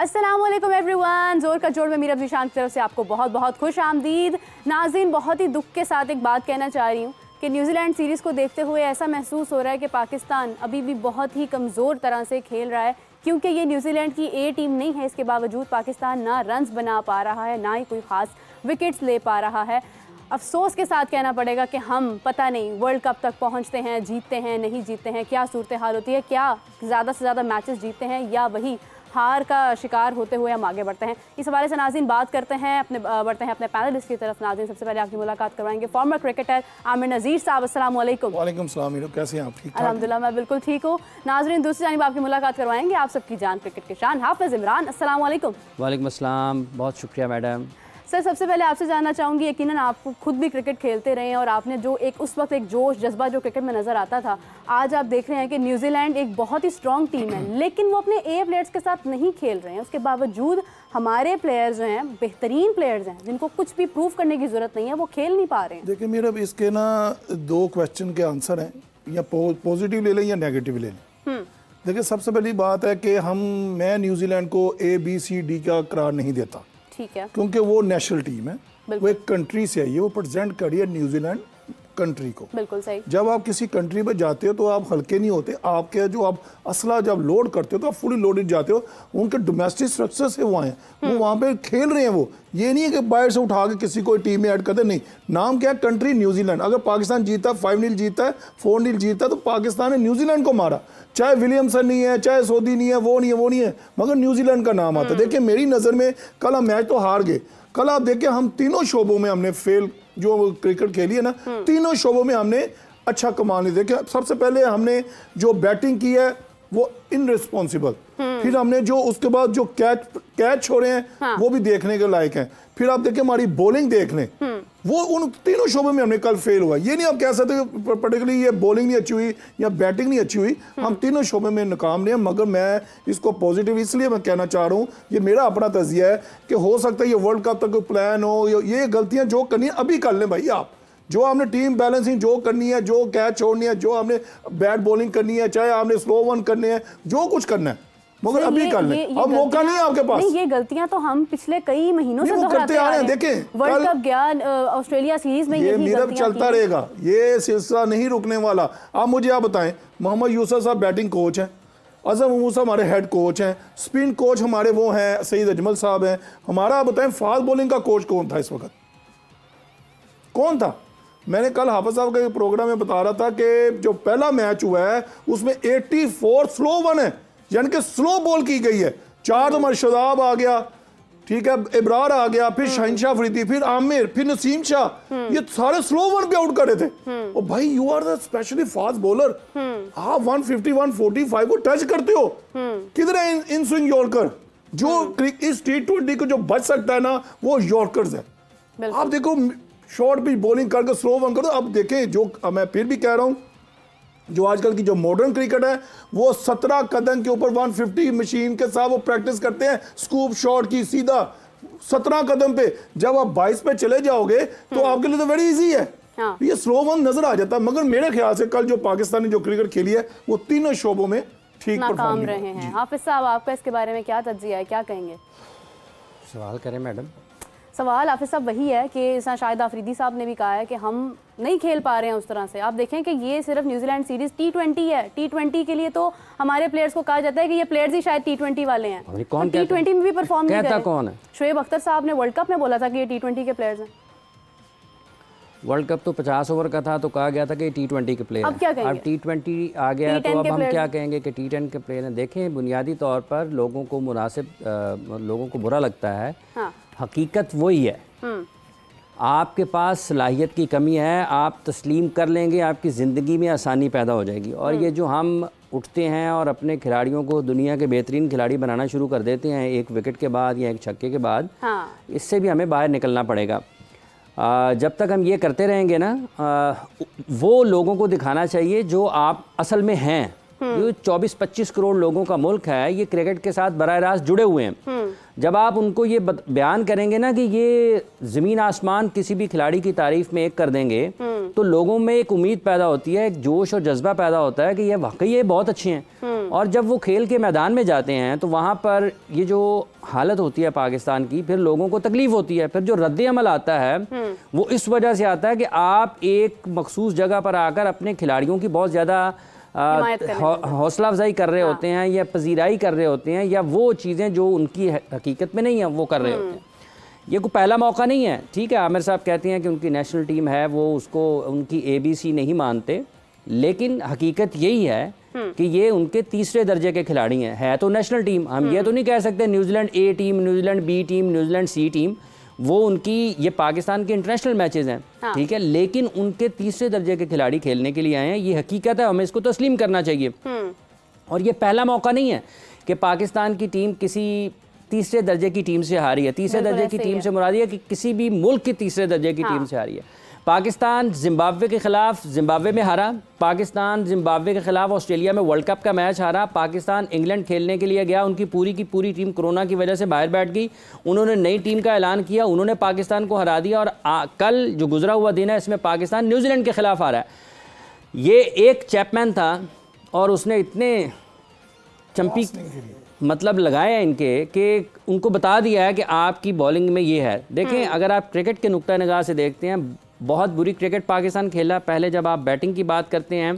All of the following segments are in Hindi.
अस्सलामुअलैकुम एवरीवन, जोर का जोड़ में मीरा ज़ीशान की तरफ से आपको बहुत बहुत खुश आमदीद। नाज़रीन, बहुत ही दुख के साथ एक बात कहना चाह रही हूँ कि न्यूजीलैंड सीरीज़ को देखते हुए ऐसा महसूस हो रहा है कि पाकिस्तान अभी भी बहुत ही कमज़ोर तरह से खेल रहा है, क्योंकि ये न्यूजीलैंड की ए टीम नहीं है। इसके बावजूद पाकिस्तान ना रन्स बना पा रहा है, ना ही कोई ख़ास विकेट्स ले पा रहा है। अफसोस के साथ कहना पड़ेगा कि हम पता नहीं वर्ल्ड कप तक पहुंचते हैं, जीतते हैं, नहीं जीतते हैं, क्या सूरत हाल होती है, क्या ज़्यादा से ज़्यादा मैचेस जीतते हैं या वही हार का शिकार होते हुए हम आगे बढ़ते हैं। इस हवाले से नाज़रीन बात करते हैं अपने पैनलिस्ट की तरफ। नाज़रीन, सबसे पहले आपकी मुलाकात करवाएंगे फॉर्मर क्रिकेटर आमिर नज़ीर साहब। अस्सलाम वालेकुम। वालेकुम सलाम, कैसे हैं आप? ठीक ठाक? अल्हम्दुलिल्लाह, मैं बिल्कुल ठीक हूँ। नाज़रीन, दूसरी जानिब आपकी मुलाकात करवाएंगे आप सबकी जान क्रिकेट के शान हाफिज़ इमरान। अस्सलाम वालेकुम। वालेकुम अस्सलाम, बहुत शुक्रिया मैडम। सर, सबसे पहले आपसे जानना चाहूँगी, यकीनन आप खुद भी क्रिकेट खेलते रहे हैं और आपने जो एक उस वक्त एक जोश जज्बा जो क्रिकेट में नज़र आता था, आज आप देख रहे हैं कि न्यूजीलैंड एक बहुत ही स्ट्रॉन्ग टीम है, लेकिन वो अपने ए प्लेयर्स के साथ नहीं खेल रहे हैं। उसके बावजूद हमारे प्लेयर्स जो हैं, बेहतरीन प्लेयर्स हैं, जिनको कुछ भी प्रूव करने की ज़रूरत नहीं है, वो खेल नहीं पा रहे हैं। देखिए मेरा इसके ना दो क्वेश्चन के आंसर हैं, या पॉजिटिव ले लें या नेगेटिव ले लें। देखिए, सबसे पहली बात है कि मैं न्यूजीलैंड को ABCD का करार नहीं देता, ठीक है, क्योंकि वो नेशनल टीम है, वो एक कंट्री से आई है, वो प्रेजेंट करी है न्यूजीलैंड कंट्री को। बिल्कुल सही। जब आप किसी कंट्री में जाते हो तो आप हल्के नहीं होते, आपके जो आप असला जब लोड करते हो तो आप फुली लोडेड जाते हो। उनके डोमेस्टिक स्ट्रक्चर से वो आए, वो वहाँ पे खेल रहे हैं। वो ये नहीं है कि बाहर से उठा के किसी को टीम में ऐड करते, नहीं। नाम क्या है? Country New Zealand. अगर पाकिस्तान जीता 5-0 जीता है, 4-0 जीता, तो पाकिस्तान ने न्यूजीलैंड को मारा। चाहे विलियमसन नहीं है, चाहे सऊदी नहीं है, वो नहीं है, मगर न्यूजीलैंड का नाम आता है। देखिए, मेरी नज़र में कल हम मैच तो हार गए। कल आप देखिए, हम तीनों शोबों में हमने फेल, जो क्रिकेट खेली है ना, तीनों शोबों में हमने अच्छा कमाल नहीं। देखिए, सबसे पहले हमने जो बैटिंग की है वो इनरिस्पॉन्सिबल, फिर हमने जो उसके बाद जो कैच छोड़े हैं वो भी देखने के लायक हैं। फिर आप देखिए हमारी बॉलिंग देख लें, वो उन तीनों शोबों में हमने कल फेल हुआ। ये नहीं आप कह सकते पर्टिकुलरली ये बॉलिंग नहीं अच्छी हुई या बैटिंग नहीं अच्छी हुई, हम तीनों शोबों में नाकाम रहे हैं। मगर मैं इसको पॉजिटिव इसलिए मैं कहना चाह रहा हूँ, ये मेरा अपना तजिया है कि हो सकता है ये वर्ल्ड कप तक कोई प्लान हो, ये गलतियाँ जो करनी है अभी कर लें भाई। आप जो आपने टीम बैलेंसिंग जो करनी है, जो कैच छोड़नी है, जो आपने बैट बॉलिंग करनी है, चाहे आपने स्लो वन करने हैं, जो कुछ करना है, मगर अभी कर लें। अब मौका नहीं है आपके पास। नहीं, ये गलतियां तो हम पिछले कई महीनों से करते आ रहे हैं। देखें, वर्ल्ड कप गया, ऑस्ट्रेलिया सीरीज में ये मीरब चलता रहेगा, ये सिलसिला नहीं रुकने वाला। आप मुझे आप बताएं, मोहम्मद यूसुफ साहब बैटिंग कोच हैं, अजम मूसा हमारे हेड कोच हैं, स्पिन कोच हमारे वो हैं सईद अजमल साहब हैं। हमारा आप बताएं फास्ट बॉलिंग का कोच कौन था इस वक्त? कौन था? मैंने कल हाफिज साहब के प्रोग्राम में बता रहा था कि जो पहला मैच हुआ है उसमें 84 स्लो वन है, यानी कि स्लो बॉल की गई है। 4 तो हमारे शदाब आ गया, ठीक है, इब्रार आ गया, फिर शाहिनशाह अफरीदी, फिर आमिर, फिर नसीम शाह, ये सारे स्लो वन पे आउट कर रहे थे। और भाई you are the specially fast bowler, आप 150 145 को टच करते हो, किधर है इन स्विंग यॉर्कर? जो इस T20 को जो बच सकता है ना, वो यॉर्कर्स है। आप देखो, शॉर्ट पिच बॉलिंग करके स्लो वन करो। अब देखें, जो मैं फिर भी कह रहा हूं, जो आजकल की जो मॉडर्न क्रिकेट है वो 17 कदम के ऊपर 150 मशीन के साथ वो प्रैक्टिस करते हैं, स्कूप शॉट की सीधा 17 कदम पे। जब आप 22 पे चले जाओगे तो आपके लिए तो वेरी इजी है। ये स्लो वन नजर आ जाता है। मगर मेरे ख्याल से कल जो पाकिस्तानी जो क्रिकेट खेली है वो तीनों शोबों में ठीक नाकाम रहे हैं। हाफिज साहब, आपका इसके बारे में क्या तज्जिया है, क्या कहेंगे? सवाल करें मैडम। सवाल हाफिज साहब वही है कि शाहिद अफरीदी साहब ने भी कहा है कि हम नहीं खेल पा रहे हैं उस तरह से। आप देखें कि ये सिर्फ न्यूजीलैंड सीरीज T20 है। T20 के लिए तो हमारे प्लेयर्स को कहा जाता है कि ये प्लेयर्स ही शायद T20 वाले हैं। कौन तो T20 में भी परफॉर्म नहीं कर रहे। कौन है? शोएब अख्तर साहब ने वर्ल्ड कप में बोला था कि ये T20 के प्लेयर्स हैं। वर्ल्ड कप तो 50 ओवर का था, तो कहा गया था कि T20 के प्लेयर। अब क्या कहेंगे? अब T20 आ गया तो अब हम क्या कहेंगे कि T10 के प्लेयर हैं। देखें, बुनियादी तौर पर लोगों को लोगों को बुरा लगता है, हकीकत वही है। आपके पास सलाहियत की कमी है, आप तस्लीम कर लेंगे, आपकी ज़िंदगी में आसानी पैदा हो जाएगी। और ये जो हम उठते हैं और अपने खिलाड़ियों को दुनिया के बेहतरीन खिलाड़ी बनाना शुरू कर देते हैं एक विकेट के बाद या एक छक्के के बाद, इससे भी हमें बाहर निकलना पड़ेगा। जब तक हम ये करते रहेंगे ना, वो लोगों को दिखाना चाहिए जो आप असल में हैं। ये 24-25 करोड़ लोगों का मुल्क है, ये क्रिकेट के साथ बराह रास्त जुड़े हुए हैं। जब आप उनको ये बयान करेंगे ना कि ये ज़मीन आसमान किसी भी खिलाड़ी की तारीफ में एक कर देंगे, तो लोगों में एक उम्मीद पैदा होती है, एक जोश और जज्बा पैदा होता है कि ये वाकई ये बहुत अच्छे हैं। और जब वो खेल के मैदान में जाते हैं तो वहाँ पर ये जो हालत होती है पाकिस्तान की, फिर लोगों को तकलीफ होती है। फिर जो रद्द अमल आता है वो इस वजह से आता है कि आप एक मखसूस जगह पर आकर अपने खिलाड़ियों की बहुत ज़्यादा हौसला अफजाई कर रहे होते हैं, या पजीराई कर रहे होते हैं, या वो चीज़ें जो उनकी हकीकत में नहीं है वो कर रहे होते हैं। ये कोई पहला मौका नहीं है। ठीक है, आमिर साहब कहते हैं कि उनकी नेशनल टीम है, वो उसको उनकी ABC नहीं मानते, लेकिन हकीकत यही है कि ये उनके तीसरे दर्जे के खिलाड़ी हैं। है तो नेशनल टीम, हम ये तो नहीं कह सकते New Zealand A team, New Zealand B team, New Zealand C team, वो उनकी, ये पाकिस्तान के इंटरनेशनल मैचेस हैं। हाँ। ठीक है, लेकिन उनके तीसरे दर्जे के खिलाड़ी खेलने के लिए आए हैं, ये हकीकत है, हमें इसको तस्लीम करना चाहिए। और ये पहला मौका नहीं है कि पाकिस्तान की टीम किसी तीसरे दर्जे की टीम से हारी है। तीसरे दर्जे की टीम से मुराद है कि किसी भी मुल्क की तीसरे दर्जे की टीम से हारी है। पाकिस्तान जिम्बाब्वे के खिलाफ जिम्बाब्वे में हारा, पाकिस्तान जिम्बाब्वे के खिलाफ ऑस्ट्रेलिया में वर्ल्ड कप का मैच हारा, पाकिस्तान इंग्लैंड खेलने के लिए गया, उनकी पूरी की पूरी टीम कोरोना की वजह से बाहर बैठ गई, उन्होंने नई टीम का ऐलान किया, उन्होंने पाकिस्तान को हरा दिया, और कल जो गुजरा हुआ दिन है इसमें पाकिस्तान न्यूजीलैंड के खिलाफ हारा है। ये एक चैपमैन था और उसने इतने चंपी मतलब लगाए हैं इनके कि उनको बता दिया है कि आपकी बॉलिंग में ये है। देखें, अगर आप क्रिकेट के नुक्ता निगाह से देखते हैं, बहुत बुरी क्रिकेट पाकिस्तान खेला। पहले जब आप बैटिंग की बात करते हैं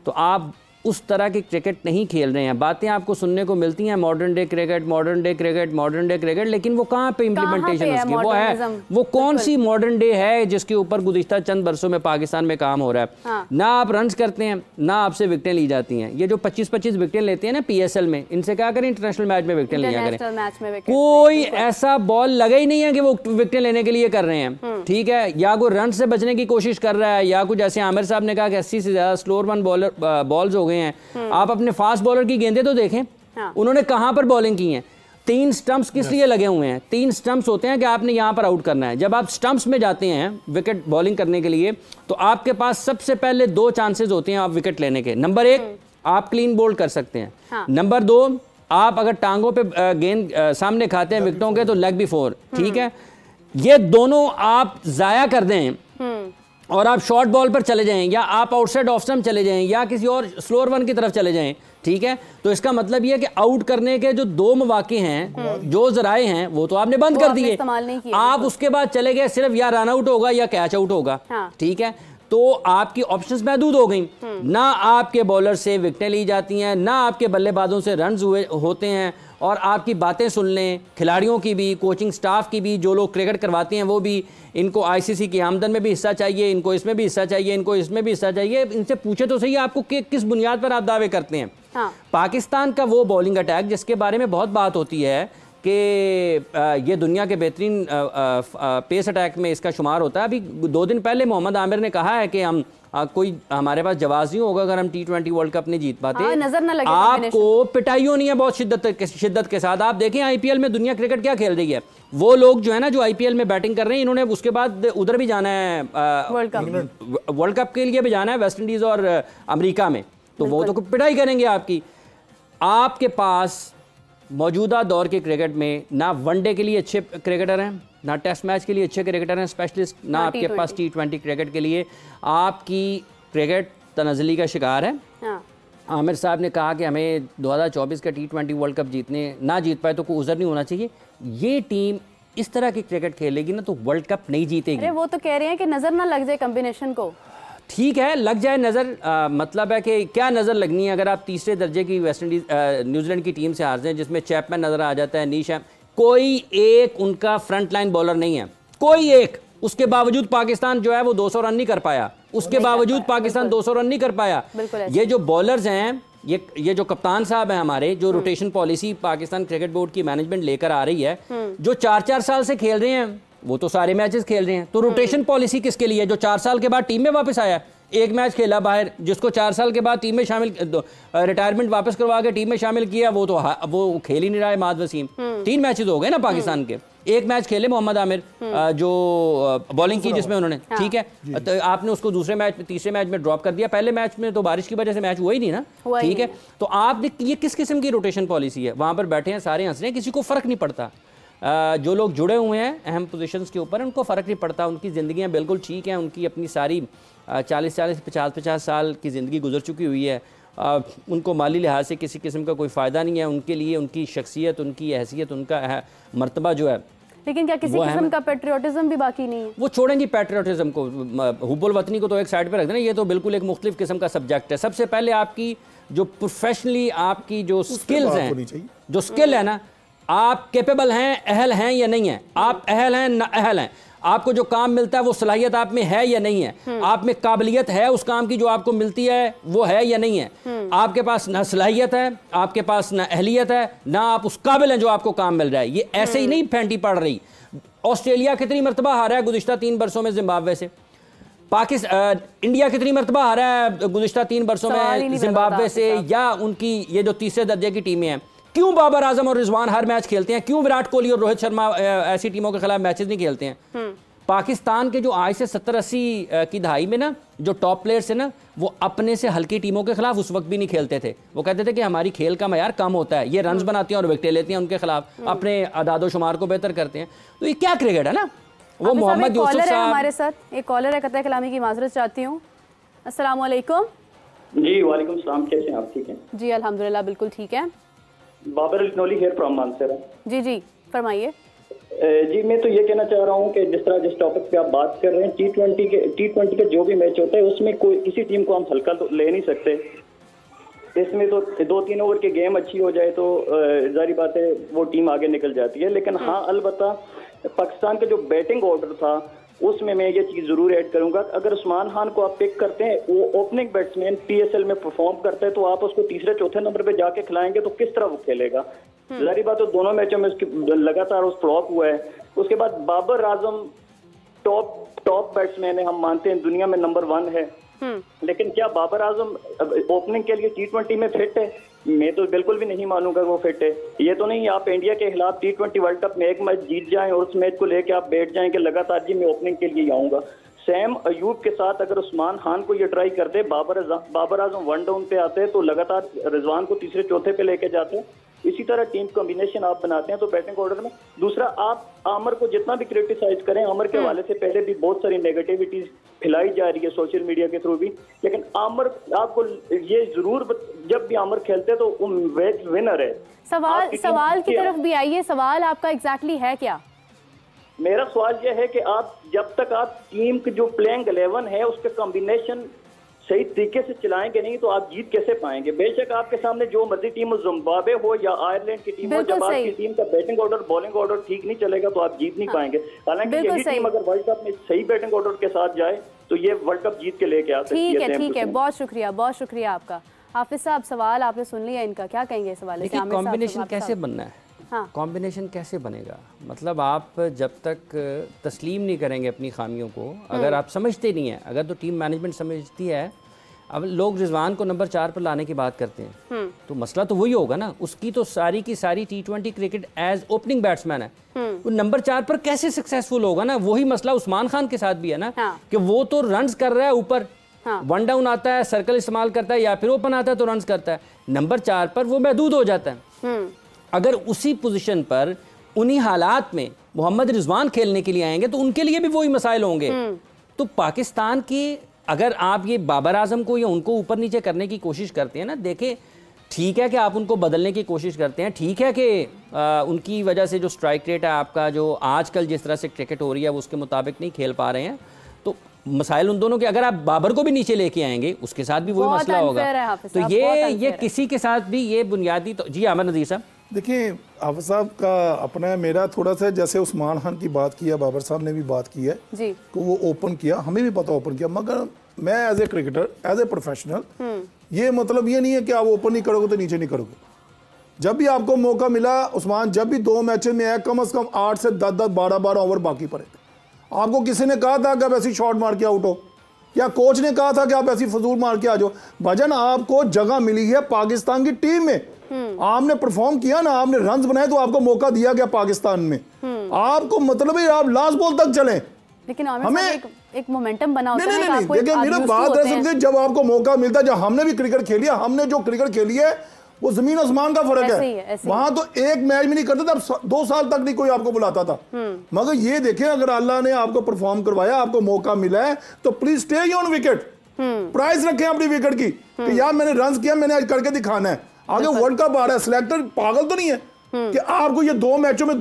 तो आप उस तरह की क्रिकेट नहीं खेल रहे हैं। बातें आपको सुनने को मिलती हैं modern day cricket, modern day cricket, modern day cricket, लेकिन वो कहाँ पे इम्प्लीमेंटेशन उसकी वो है, वो कौन सी मॉडर्न डे है जिसके ऊपर गुज़िश्ता चंद बरसों में पाकिस्तान में काम हो रहा है। हाँ। ना आप रन्स करते हैं, ना आपसे विकेटें ली जाती हैं। ये जो 25-25 विकेटें लेते हैं ना PSL में, इनसे क्या करें, इंटरनेशनल मैच में विकेटें लिया करें। कोई ऐसा बॉल लगा ही नहीं है कि वो विकेटें लेने के लिए कर रहे हैं। ठीक है, या कोई रन से बचने की कोशिश कर रहा है, या कुछ जैसे आमिर साहब ने कहा कि 80 से ज़्यादा स्लोअर वन बॉल्स हो गए हैं। आप अपने फास्ट बॉलर की गेंदें तो देखें। हाँ। उन्होंने कहां पर बॉलिंग की है। 3 स्टंप्स किस लिए लगे हुए हैं? 3 स्टंप्स होते हैं कि आपने यहां पर आउट करना है। जब आप स्टंप्स में जाते हैं विकेट बॉलिंग करने के लिए, तो आपके पास सबसे पहले 2 चांसेस होते हैं आप विकेट लेने के। नंबर 1, आप क्लीन बोल्ड कर सकते हैं। हाँ। नंबर 2, आप अगर टांगों पे गेंद सामने खाते हैं विकेटों के, तो लेग बिफोर। ठीक है, ये दोनों आप जाया कर दें और आप शॉर्ट बॉल पर चले जाएं, या आप आउटसाइड ऑफ स्टंप चले जाएं, या किसी और स्लोअर वन की तरफ चले जाएं। ठीक है, तो इसका मतलब ये है कि आउट करने के जो 2 मौके हैं, जो जराए हैं, वो तो आपने बंद कर दिए। आप उसके बाद चले गए सिर्फ या रन आउट होगा या कैच आउट होगा। हाँ। ठीक है, तो आपकी ऑप्शंस महदूद हो गई। ना आपके बॉलर से विकेटें ली जाती हैं, ना आपके बल्लेबाजों से रन्स हुए होते हैं, और आपकी बातें सुन लें, खिलाड़ियों की भी, कोचिंग स्टाफ की भी, जो लोग क्रिकेट करवाते हैं वो भी, इनको ICC की आमदन में भी हिस्सा चाहिए, इनको इसमें भी हिस्सा चाहिए, इनको इसमें भी हिस्सा चाहिए। इनसे पूछे तो सही आपको कि किस बुनियाद पर आप दावे करते हैं। हाँ। पाकिस्तान का वो बॉलिंग अटैक जिसके बारे में बहुत बात होती है कि ये दुनिया के बेहतरीन पेस अटैक में इसका शुमार होता है। अभी 2 दिन पहले मोहम्मद आमिर ने कहा है कि हम कोई हमारे पास जवाब नहीं होगा अगर हम T20 वर्ल्ड कप नहीं जीत पाते। नजर न लगे, आपको पिटाई होनी है बहुत शिद्दत के साथ। आप देखें IPL में दुनिया क्रिकेट क्या खेल रही है। वो लोग जो है ना, जो IPL में बैटिंग कर रहे हैं, इन्होंने उसके बाद उधर भी जाना है, वर्ल्ड कप के लिए भी जाना है, वेस्ट इंडीज और अमेरिका में, तो वो तो पिटाई करेंगे आपकी। आपके पास मौजूदा दौर के क्रिकेट में ना वनडे के लिए अच्छे क्रिकेटर हैं, ना टेस्ट मैच के लिए अच्छे क्रिकेटर हैं स्पेशलिस्ट, ना आपके पास T20 क्रिकेट के लिए। आपकी क्रिकेट तनज़ली का शिकार है। हाँ। आमिर साहब ने कहा कि हमें 2024 का T20 वर्ल्ड कप ना जीत पाए तो कोई उज़र नहीं होना चाहिए। ये टीम इस तरह की क्रिकेट खेलेगी ना तो वर्ल्ड कप नहीं जीतेगी। अरे वो तो कह रहे हैं कि नज़र ना लग जाए कॉम्बिनेशन को। ठीक है, लग जाए नज़र, मतलब है कि क्या नज़र लगनी है अगर आप तीसरे दर्जे की वेस्ट इंडीज न्यूजीलैंड की टीम से हार जाएं, जिसमें चैपमैन नज़र आ जाता है, नीशा, कोई एक उनका फ्रंट लाइन बॉलर नहीं है, कोई एक। उसके बावजूद पाकिस्तान जो है वो 200 रन नहीं कर पाया, उसके बावजूद पाकिस्तान 200 रन नहीं कर पाया। ये जो बॉलर्स हैं, ये जो कप्तान साहब हैं हमारे, जो rotation policy Pakistan cricket board की मैनेजमेंट लेकर आ रही है, जो 4-4 साल से खेल रहे हैं, वो तो सारे मैचेस खेल रहे हैं। तो रोटेशन पॉलिसी किसके लिए? जो 4 साल के बाद टीम में वापस आया, एक मैच खेला बाहर, जिसको 4 साल के बाद टीम में शामिल, रिटायरमेंट वापस करवा के टीम में शामिल किया, वो तो वो खेल ही नहीं रहा है। माद वसीम 3 मैचेस हो गए ना पाकिस्तान के, एक मैच खेले मोहम्मद आमिर जो बॉलिंग की जिसमें उन्होंने, ठीक है, तो आपने उसको तीसरे मैच में ड्रॉप कर दिया। पहले मैच में तो बारिश की वजह से मैच हुआ ही नहीं ना, ठीक है। तो आपने ये किस किस्म की रोटेशन पॉलिसी है? वहां पर बैठे हैं सारे हंस रहे हैं, किसी को फर्क नहीं पड़ता। जो लोग जुड़े हुए हैं अहम पोजीशंस के ऊपर, उनको फ़र्क नहीं पड़ता, उनकी ज़िंदगियाँ बिल्कुल ठीक हैं, उनकी अपनी सारी 40-40 50-50 साल की ज़िंदगी गुजर चुकी हुई है, उनको माली लिहाज से किसी किस्म का कोई फ़ायदा नहीं है, उनके लिए उनकी शख्सियत, उनकी हैसियत, उनका मर्तबा जो है। लेकिन क्या किसी किस्म का पेट्रियोटिज्म भी बाकी नहीं है? वो छोड़ेंगी पेट्रियोटिज्म को, हुब्बुल वतनी को तो एक साइड पे रख देना, ये तो बिल्कुल एक मुख्तलिफ किस्म का सब्जेक्ट है। सबसे पहले आपकी जो प्रोफेशनली आपकी जो स्किल्स हैं, जो स्किल है ना, आप कैपेबल हैं, अहल हैं या नहीं है, आप अहल हैं ना अहल हैं, आपको जो काम मिलता है वो सलाहियत आप में है या नहीं है, आप में काबिलियत है उस काम की जो आपको मिलती है वो है या नहीं है, आपके पास ना सलाहियत है, आपके पास ना अहलियत है, ना आप उस काबिल हैं जो आपको काम मिल रहा है। ये ऐसे ही नहीं फेंटी पड़ रही। ऑस्ट्रेलिया कितनी मरतबा हारा है गुज़िश्ता 3 बरसों में जिम्बाब्वे से, इंडिया कितनी मरतबा हारा है गुज़िश्ता 3 बरसों में जिम्बाब्वे से, या उनकी ये जो तीसरे दर्जे की टीमें हैं। क्यों बाबर आजम और रिजवान हर मैच खेलते हैं, क्यों विराट कोहली और रोहित शर्मा ऐसी टीमों के खिलाफ मैचेस नहीं खेलते हैं? पाकिस्तान के जो आज से 70-80 की दहाई में ना जो टॉप प्लेयर्स है ना, वो अपने से हल्की टीमों के खिलाफ उस वक्त भी नहीं खेलते थे। वो कहते थे कि हमारी खेल का मयार कम होता है, ये रन्स बनाती हैं और विकेटें लेती हैं उनके खिलाफ, अपने अदादो शुमार को बेहतर करते हैं। तो ये क्या क्रिकेट है ना। वो मोहम्मद यूसुफ साहब हमारे साथ एक कॉलर है, कतई कलामी की माजरत चाहती हूँ। अस्सलाम वालेकुम। जी वालेकुम सलाम, कैसे हैं आप? ठीक हैं जी अल्हम्दुलिल्लाह, बिल्कुल ठीक है। बाबर इल्नोली हियर फ्रॉम मानसरा। जी जी फरमाइए। जी मैं तो ये कहना चाह रहा हूँ कि जिस तरह जिस टॉपिक पे आप बात कर रहे हैं, टी20 के जो भी मैच होते हैं उसमें कोई किसी टीम को हम हल्का तो ले नहीं सकते। इसमें तो 2-3 ओवर की गेम अच्छी हो जाए तो जारी बात है वो टीम आगे निकल जाती है। लेकिन हाँ अलबत्ता पाकिस्तान का जो बैटिंग ऑर्डर था उसमें मैं ये चीज जरूर ऐड करूंगा, अगर उस्मान खान को आप पिक करते हैं, वो ओपनिंग बैट्समैन पीएसएल में परफॉर्म करते हैं, तो आप उसको तीसरे चौथे नंबर पे जाके खिलाएंगे तो किस तरह वो खेलेगा? जारी बात है दोनों मैचों में उसकी लगातार उस फ्लॉप हुआ है। उसके बाद बाबर आजम टॉप बैट्समैन है, हम मानते हैं दुनिया में नंबर 1 है, लेकिन क्या बाबर आजम ओपनिंग के लिए टी20 में फिट है? मैं तो बिल्कुल भी नहीं मानूंगा वो फिट है। ये तो नहीं आप इंडिया के खिलाफ टी20 वर्ल्ड कप में एक मैच जीत जाएं और उस मैच को लेके आप बैठ जाएं कि लगातार जी मैं ओपनिंग के लिए आऊंगा। सैम अयूब के साथ अगर उस्मान खान को ये ट्राई करते, बाबर आजम 1 डाउन पे आते तो लगातार रिजवान को तीसरे चौथे पे लेके जाते। इसी तरह टीम कॉम्बिनेशन आप बनाते हैं तो बैटिंग ऑर्डर में। दूसरा, आप आमर को जितना भी क्रिटिसाइज करें, आमर के हवाले से पहले भी बहुत सारी नेगेटिविटीज फैलाई जा रही है सोशल मीडिया के थ्रू भी, लेकिन आमर आपको ये जरूर जब भी आमर खेलते हैं तो वो मैच विनर है। सवाल की तरफ भी आइए, सवाल आपका एग्जैक्टली है क्या? मेरा सवाल यह है कि आप जब तक आप टीम की जो प्लेइंग 11 है उसके कॉम्बिनेशन सही तरीके से चलाएंगे नहीं तो आप जीत कैसे पाएंगे? बेशक आपके सामने जो मर्जी टीम हो, जिम्बाब्वे हो या आयरलैंड की टीम हो, जब आपकी टीम का बैटिंग ऑर्डर बॉलिंग ऑर्डर ठीक नहीं चलेगा तो आप जीत नहीं पाएंगे। हालांकि यही टीम अगर वर्ल्ड कप में सही बैटिंग ऑर्डर के साथ जाए तो ये वर्ल्ड कप जीत के लेके आ सकती है। ठीक है, बहुत शुक्रिया आपका। हाफिज साहब सवाल आपने सुन लिया इनका, क्या कहेंगे इस सवाल से? कॉम्बिनेशन कैसे बनना है? हाँ, कॉम्बिनेशन कैसे बनेगा? मतलब आप जब तक तस्लीम नहीं करेंगे अपनी खामियों को, अगर आप समझते नहीं है, अगर तो टीम मैनेजमेंट समझती है, अब लोग रिजवान को नंबर 4 पर लाने की बात करते हैं तो मसला तो वही होगा ना, उसकी तो सारी की सारी टी20 क्रिकेट एज ओपनिंग बैट्समैन है, वो नंबर 4 पर कैसे सक्सेसफुल होगा ना? वही मसला उस्मान खान के साथ भी है ना, कि वो तो रन्स कर रहा है ऊपर, 1 डाउन आता है, सर्कल इस्तेमाल करता है या फिर ओपन आता है तो रन्स करता है, नंबर 4 पर वो महदूद हो जाता है। अगर उसी पोजीशन पर उन्हीं हालात में मोहम्मद रिजवान खेलने के लिए आएंगे तो उनके लिए भी वही मसाइल होंगे। तो पाकिस्तान की अगर आप ये बाबर आजम को या उनको ऊपर नीचे करने की कोशिश करते हैं ना, देखें ठीक है कि आप उनको बदलने की कोशिश करते हैं, ठीक है कि उनकी वजह से जो स्ट्राइक रेट है आपका, जो आजकल जिस तरह से क्रिकेट हो रही है वो उसके मुताबिक नहीं खेल पा रहे हैं, तो मसाइल उन दोनों के, अगर आप बाबर को भी नीचे लेके आएंगे उसके साथ भी वही मसला होगा। तो ये किसी के साथ भी ये बुनियादी तो जी अहमद नज़ीर साहब देखिए, हाफिज साहब का अपना मेरा थोड़ा सा, जैसे उस्मान खान की बात की है, बाबर साहब ने भी बात की है जी, तो वो ओपन किया, हमें भी पता ओपन किया, मगर मैं as a cricketer, as a professional, ये मतलब ये नहीं है कि आप ओपन नहीं करोगे तो नीचे नहीं करोगे। जब भी आपको मौका मिला उस्मान, जब भी 2 मैचें में है, कम से कम 8 से 10-10 12-12 ओवर बाकी पड़े थे। आपको किसी ने कहा था कि आप ऐसी शॉट मार के आउट हो, या कोच ने कहा था कि आप ऐसी फजूल मार के आ जाओ? भजन आपको जगह मिली है पाकिस्तान की टीम में, आपने परफॉर्म किया ना, आपने रन्स बनाए तो आपको मौका दिया गया पाकिस्तान में। आपको मतलब है आप लास्ट बॉल तक चलें, लेकिन हमें एक मोमेंटम बना होता है। देखिए मेरा बात है, जब आपको मौका मिलता है, जब हमने भी क्रिकेट खेली है, हमने जो क्रिकेट खेली है वो जमीन आसमान का फर्क है। वहां तो एक मैच भी नहीं करते थे, अब 2 साल तक नहीं कोई आपको बुलाता था। मगर ये देखें, अगर अल्लाह ने आपको परफॉर्म करवाया, आपको मौका मिला है, तो please stay on wicket, price रखें अपनी विकेट की कि यार मैंने रन किया, मैंने आज करके दिखाना है। आगे वर्ल्ड कप आ रहा है, सिलेक्टर पागल तो नहीं है कि आपको ये 2 मैचों में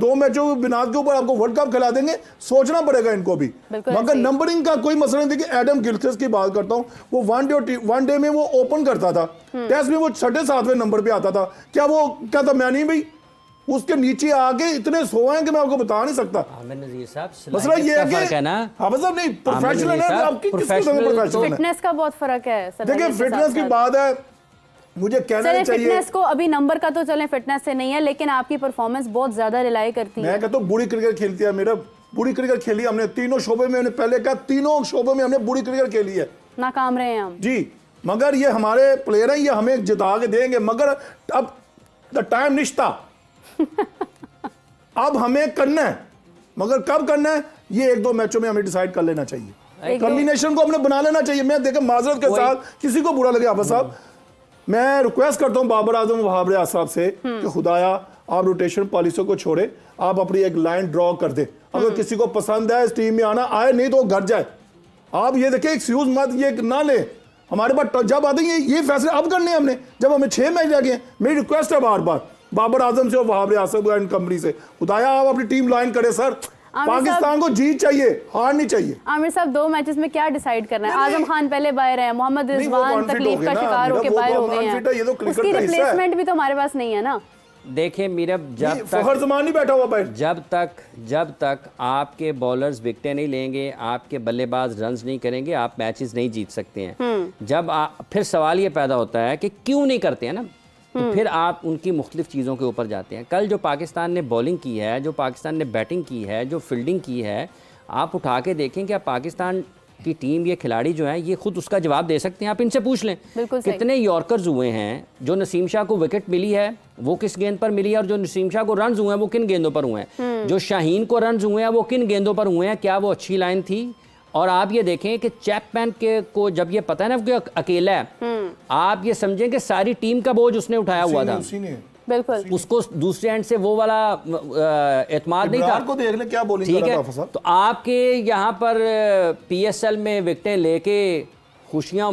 बिनाद के ऊपर आपको वर्ल्ड कप खिला देंगे। सोचना पड़ेगा इनको भी। मगर नंबरिंग का कोई मसला नहीं। देखिए एडम गिलक्रिस्ट की बात करता हूं, वो वनडे में वो ओपन करता था, टेस्ट में वो 6-7वें नंबर पे आता था। क्या वो क्या था? मैं नहीं भाई, उसके नीचे आके इतने सो हैं कि मैं आपको बता नहीं सकता। मसला ये है कि नहीं प्रोफेशनल है, आपकी फिटनेस का बहुत फर्क है। देखिए फिटनेस की बात है, मुझे कहना चाहिए फिटनेस को अभी नंबर का तो चले फिटनेस से नहीं है, लेकिन आपकी परफॉर्मेंस बहुत ज्यादा रिलाई करती है। मैं कहता हूं बुरी क्रिकेट खेलती है, मेरा बुरी क्रिकेट खेली हमने तीनों शोबे में। पहले कहा तीनों शोबे में हमने बुरी क्रिकेट खेली है, नाकाम रहे हैं हम जी। मगर ये हमारे प्लेयर हैं, ये हमें जिता के देंगे। मगर अब द टाइम निश्ता अब हमें करना है, मगर कब करना है ये 1-2 मैचों में हमें डिसाइड कर लेना चाहिए। कॉम्बिनेशन को हमने बना लेना चाहिए। मैं देखें माजरत के साथ किसी को बुरा लगे आफत साहब, मैं रिक्वेस्ट करता हूं बाबर आजम वहाब रियाज साहब से कि खुदाया आप रोटेशन पॉलिसी को छोड़े, आप अपनी एक लाइन ड्रॉ कर दे। अगर किसी को पसंद है इस टीम में आना, आए, नहीं तो घर जाए। आप ये देखें एक्सक्यूज मत ये ना ले। हमारे पास जब आते हैं ये फैसले अब करने हैं हमने, जब हमें 6 मैच लगे हैं। मेरी रिक्वेस्ट है बार बार बाबर आजम से और वहाब रियाज साहब एंड कंपनी से, खुदाया आप अपनी टीम लाइन करें सर। पाकिस्तान को जीत चाहिए, हार नहीं चाहिए। आमिर साहब 2 मैचेस में क्या डिसाइड करना है? आजम खान पहले बाहर है, मोहम्मद रिजवान तकलीफ का शिकार होकर बाहर हो गए हैं, उसकी रिप्लेसमेंट भी तो हमारे पास नहीं है ना। देखिए मीरब, जब फखर जमान नहीं बैठा हुआ बैठ, जब तक आपके बॉलर्स विकेटें नहीं लेंगे, आपके बल्लेबाज रन्स नहीं करेंगे, आप मैचेस नहीं जीत सकते हैं। जब फिर सवाल ये पैदा होता है कि क्यों नहीं करते हैं ना, तो फिर आप उनकी मुख्तलिफ चीज़ों के ऊपर जाते हैं। कल जो पाकिस्तान ने बॉलिंग की है, जो पाकिस्तान ने बैटिंग की है, जो फील्डिंग की है, आप उठा के देखें कि पाकिस्तान की टीम, ये खिलाड़ी जो हैं, ये खुद उसका जवाब दे सकते हैं। आप इनसे पूछ लें कितने यॉर्कर्स हुए हैं। जो नसीम शाह को विकेट मिली है वो किस गेंद पर मिली है, और जो नसीम शाह को रन्स हुए हैं वो किन गेंदों पर हुए हैं, जो शाहीन को रन्स हुए हैं वो किन गेंदों पर हुए हैं, क्या वो अच्छी लाइन थी। और आप ये देखें कि चैपमैन के को जब ये पता है ना कि अकेला है, आप ये समझें कि सारी टीम का बोझ उसने उठाया हुआ था। बिल्कुल, उसको दूसरे एंड से वो वाला एतमाद नहीं था। को देख ले क्या बोलिंग ठीक है, तो आपके यहाँ पर PSL में विकेटें लेके खुशियां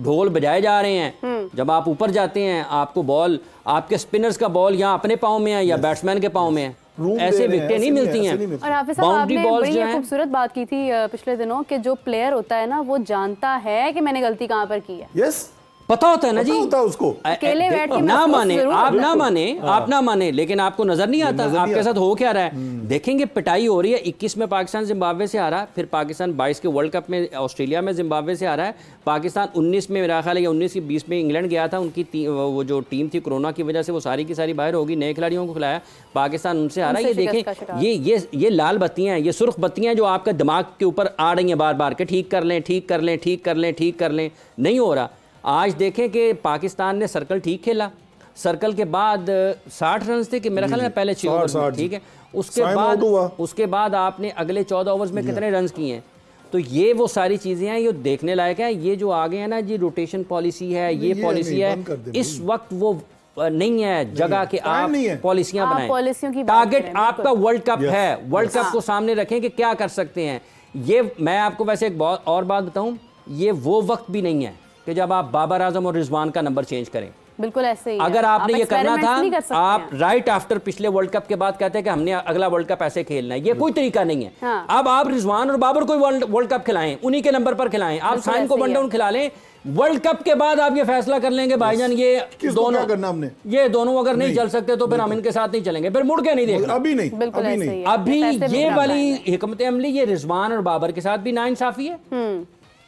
ढोल बजाए जा रहे हैं। जब आप ऊपर जाते हैं, आपको बॉल, आपके स्पिनर्स का बॉल यहाँ अपने पाँव में है या बैट्समैन के पाँव में है, ऐसे विकेटें नहीं मिलती हैं। और हाफिज साहब आपने बड़ी खूबसूरत बात की थी पिछले दिनों कि जो प्लेयर होता है ना वो जानता है कि मैंने गलती कहाँ पर की है। यस, पता होता है ना जी, होता है उसको। अकेले बैठ के ना माने आप, ना माने, लेकिन आपको नजर नहीं आता आपके साथ हो क्या रहा है। देखेंगे पिटाई हो रही है। 21 में पाकिस्तान जिम्बाब्वे से आ रहा है, फिर पाकिस्तान 22 के वर्ल्ड कप में ऑस्ट्रेलिया में जिम्बाब्वे से आ रहा है, पाकिस्तान 19 में मेरा ख्याल है 19 की 20 में इंग्लैंड गया था। उनकी वो जो टीम थी कोरोना की वजह से वो सारी की सारी बाहर होगी, नए खिलाड़ियों को खिलाया, पाकिस्तान उनसे आ रहा है। ये देखें, ये लाल बत्तियां, ये सुर्ख बत्तियां जो आपके दिमाग के ऊपर आ रही हैं बार बार के ठीक कर लें, ठीक कर लें, ठीक कर लें, ठीक कर लें, नहीं हो रहा। आज देखें कि पाकिस्तान ने सर्कल ठीक खेला, सर्कल के बाद 60 रन थे कि मेरा ख्याल है पहले 6 ओवर, ठीक है। उसके बाद आपने अगले 14 ओवर्स में कितने रन किए हैं। तो ये वो सारी चीज़ें हैं, ये देखने लायक है। ये जो आगे है ना जी, रोटेशन पॉलिसी है, ये पॉलिसी है, इस वक्त वो नहीं है जगह कि आप पॉलिसियां बनाएं। टारगेट आपका वर्ल्ड कप है, वर्ल्ड कप को सामने रखें कि क्या कर सकते हैं। ये मैं आपको वैसे एक और बात बताऊं, ये वो वक्त भी नहीं है कि जब आप बाबर आजम और रिजवान का नंबर चेंज करें। बिल्कुल ऐसे ही अगर आपने ये करना था, आप राइट आफ्टर पिछले वर्ल्ड कप के बाद कहते हैं कि हमने अगला वर्ल्ड कप ऐसे खेलना है, ये कोई तरीका नहीं है। हाँ। अब आप रिजवान और बाबर को वर्ल्ड कप खिलाएं, उन्हीं के नंबर पर खिलाएं, आप साइन को वन डाउन खिला लें। वर्ल्ड कप के बाद आप ये फैसला कर लेंगे भाईजान ये दोनों करना हमने, ये दोनों अगर नहीं चल सकते तो फिर हम इनके साथ नहीं चलेंगे, फिर मुड़ के नहीं देखना। अभी ये वाली हिकमत अमली ये रिजवान और बाबर के साथ भी नाइंसाफी है,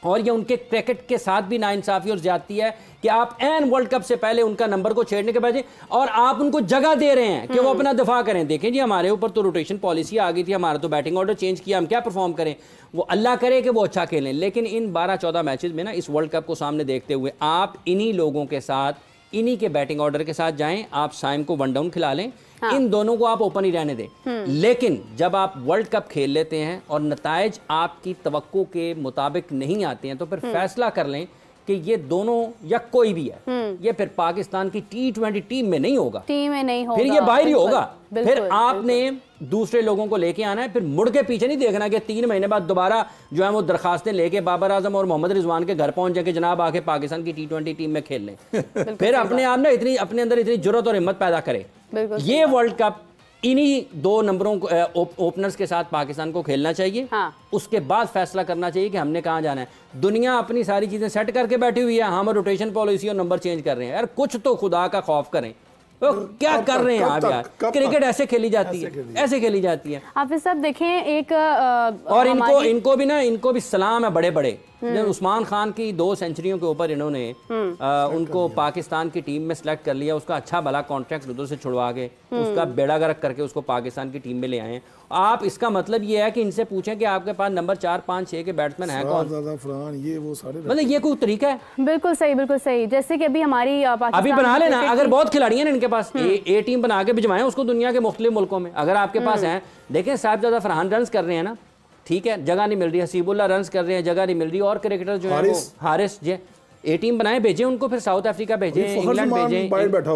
और ये उनके क्रिकेट के साथ भी नाइंसाफी और ज्यादती है कि आप एन वर्ल्ड कप से पहले उनका नंबर को छेड़ने के बाद और आप उनको जगह दे रहे हैं कि वो अपना दफा करें। देखें जी, हमारे ऊपर तो रोटेशन पॉलिसी आ गई थी, हमारा तो बैटिंग ऑर्डर चेंज किया, हम क्या परफॉर्म करें। वो अल्लाह करे कि वो अच्छा खेलें, लेकिन इन 12-14 मैचेस में ना, इस वर्ल्ड कप को सामने देखते हुए आप इन्हीं लोगों के साथ, इन्हीं के बैटिंग ऑर्डर के साथ जाएं। आप साइम को वन डाउन खिला लें, हाँ। इन दोनों को आप ओपन ही रहने दें। लेकिन जब आप वर्ल्ड कप खेल लेते हैं और नताइज आपकी तवक्को के मुताबिक नहीं आते हैं, तो फिर फैसला कर लें कि ये दोनों या कोई भी है ये फिर पाकिस्तान की T20 टीम में नहीं होगा, टीम में नहीं होगा, फिर ये बाहर ही होगा। फिर आपने दूसरे लोगों को लेके आना है, फिर मुड़ के पीछे नहीं देखना कि 3 महीने बाद दोबारा जो है वो दरखास्तें लेके बाबर आजम और मोहम्मद रिजवान के घर पहुंच जाके जनाब आके पाकिस्तान की T20 टीम में खेल लें। फिर अपने आप ना इतनी अपने अंदर इतनी जुर्रत और हिम्मत पैदा करे। ये वर्ल्ड कप इन्हीं 2 नंबरों को ओपनर्स के साथ पाकिस्तान को खेलना चाहिए। हाँ। उसके बाद फैसला करना चाहिए कि हमने कहाँ जाना है। दुनिया अपनी सारी चीजें सेट करके बैठी हुई है, हम रोटेशन पॉलिसी और नंबर चेंज कर रहे हैं। यार कुछ तो खुदा का खौफ करें, तो क्या कर रहे हैं आप यार? क्रिकेट ऐसे खेली जाती है, ऐसे खेली जाती है। हाफिज साहब देखें एक और इनको भी सलाम है बड़े बड़े। उस्मान खान की 2 सेंचुरियों के ऊपर इन्होंने उनको पाकिस्तान की टीम में सिलेक्ट कर लिया, उसका अच्छा भला कॉन्ट्रैक्ट उधर से छुड़वा के उसका बेड़ा गर्क करके उसको पाकिस्तान की टीम में ले आए। आप इसका मतलब ये है कि इनसे पूछें कि आपके पास नंबर 4, 5, 6 के बैट्समैन है कौन? ये वो सारे मतलब ये कोई तरीका है? बिल्कुल सही। जैसे कि अभी हमारी अभी बना लेना, अगर बहुत खिलाड़ी हैं इनके पास ए टीम बना के भिजवाएं उसको दुनिया के मुख्तलिफ मुल्कों में। अगर आपके पास है, देखें साहिबजादा फरहान रन्स कर रहे हैं ना, ठीक है, जगह नहीं मिल रही। हसीबुल्लाह रन्स कर रहे हैं, जगह नहीं मिल रही। और क्रिकेटर जो है वो हारिस जे ए टीम बनाए, भेजे उनको, फिर साउथ अफ्रीका भेजे, इंग्लैंड भेजे,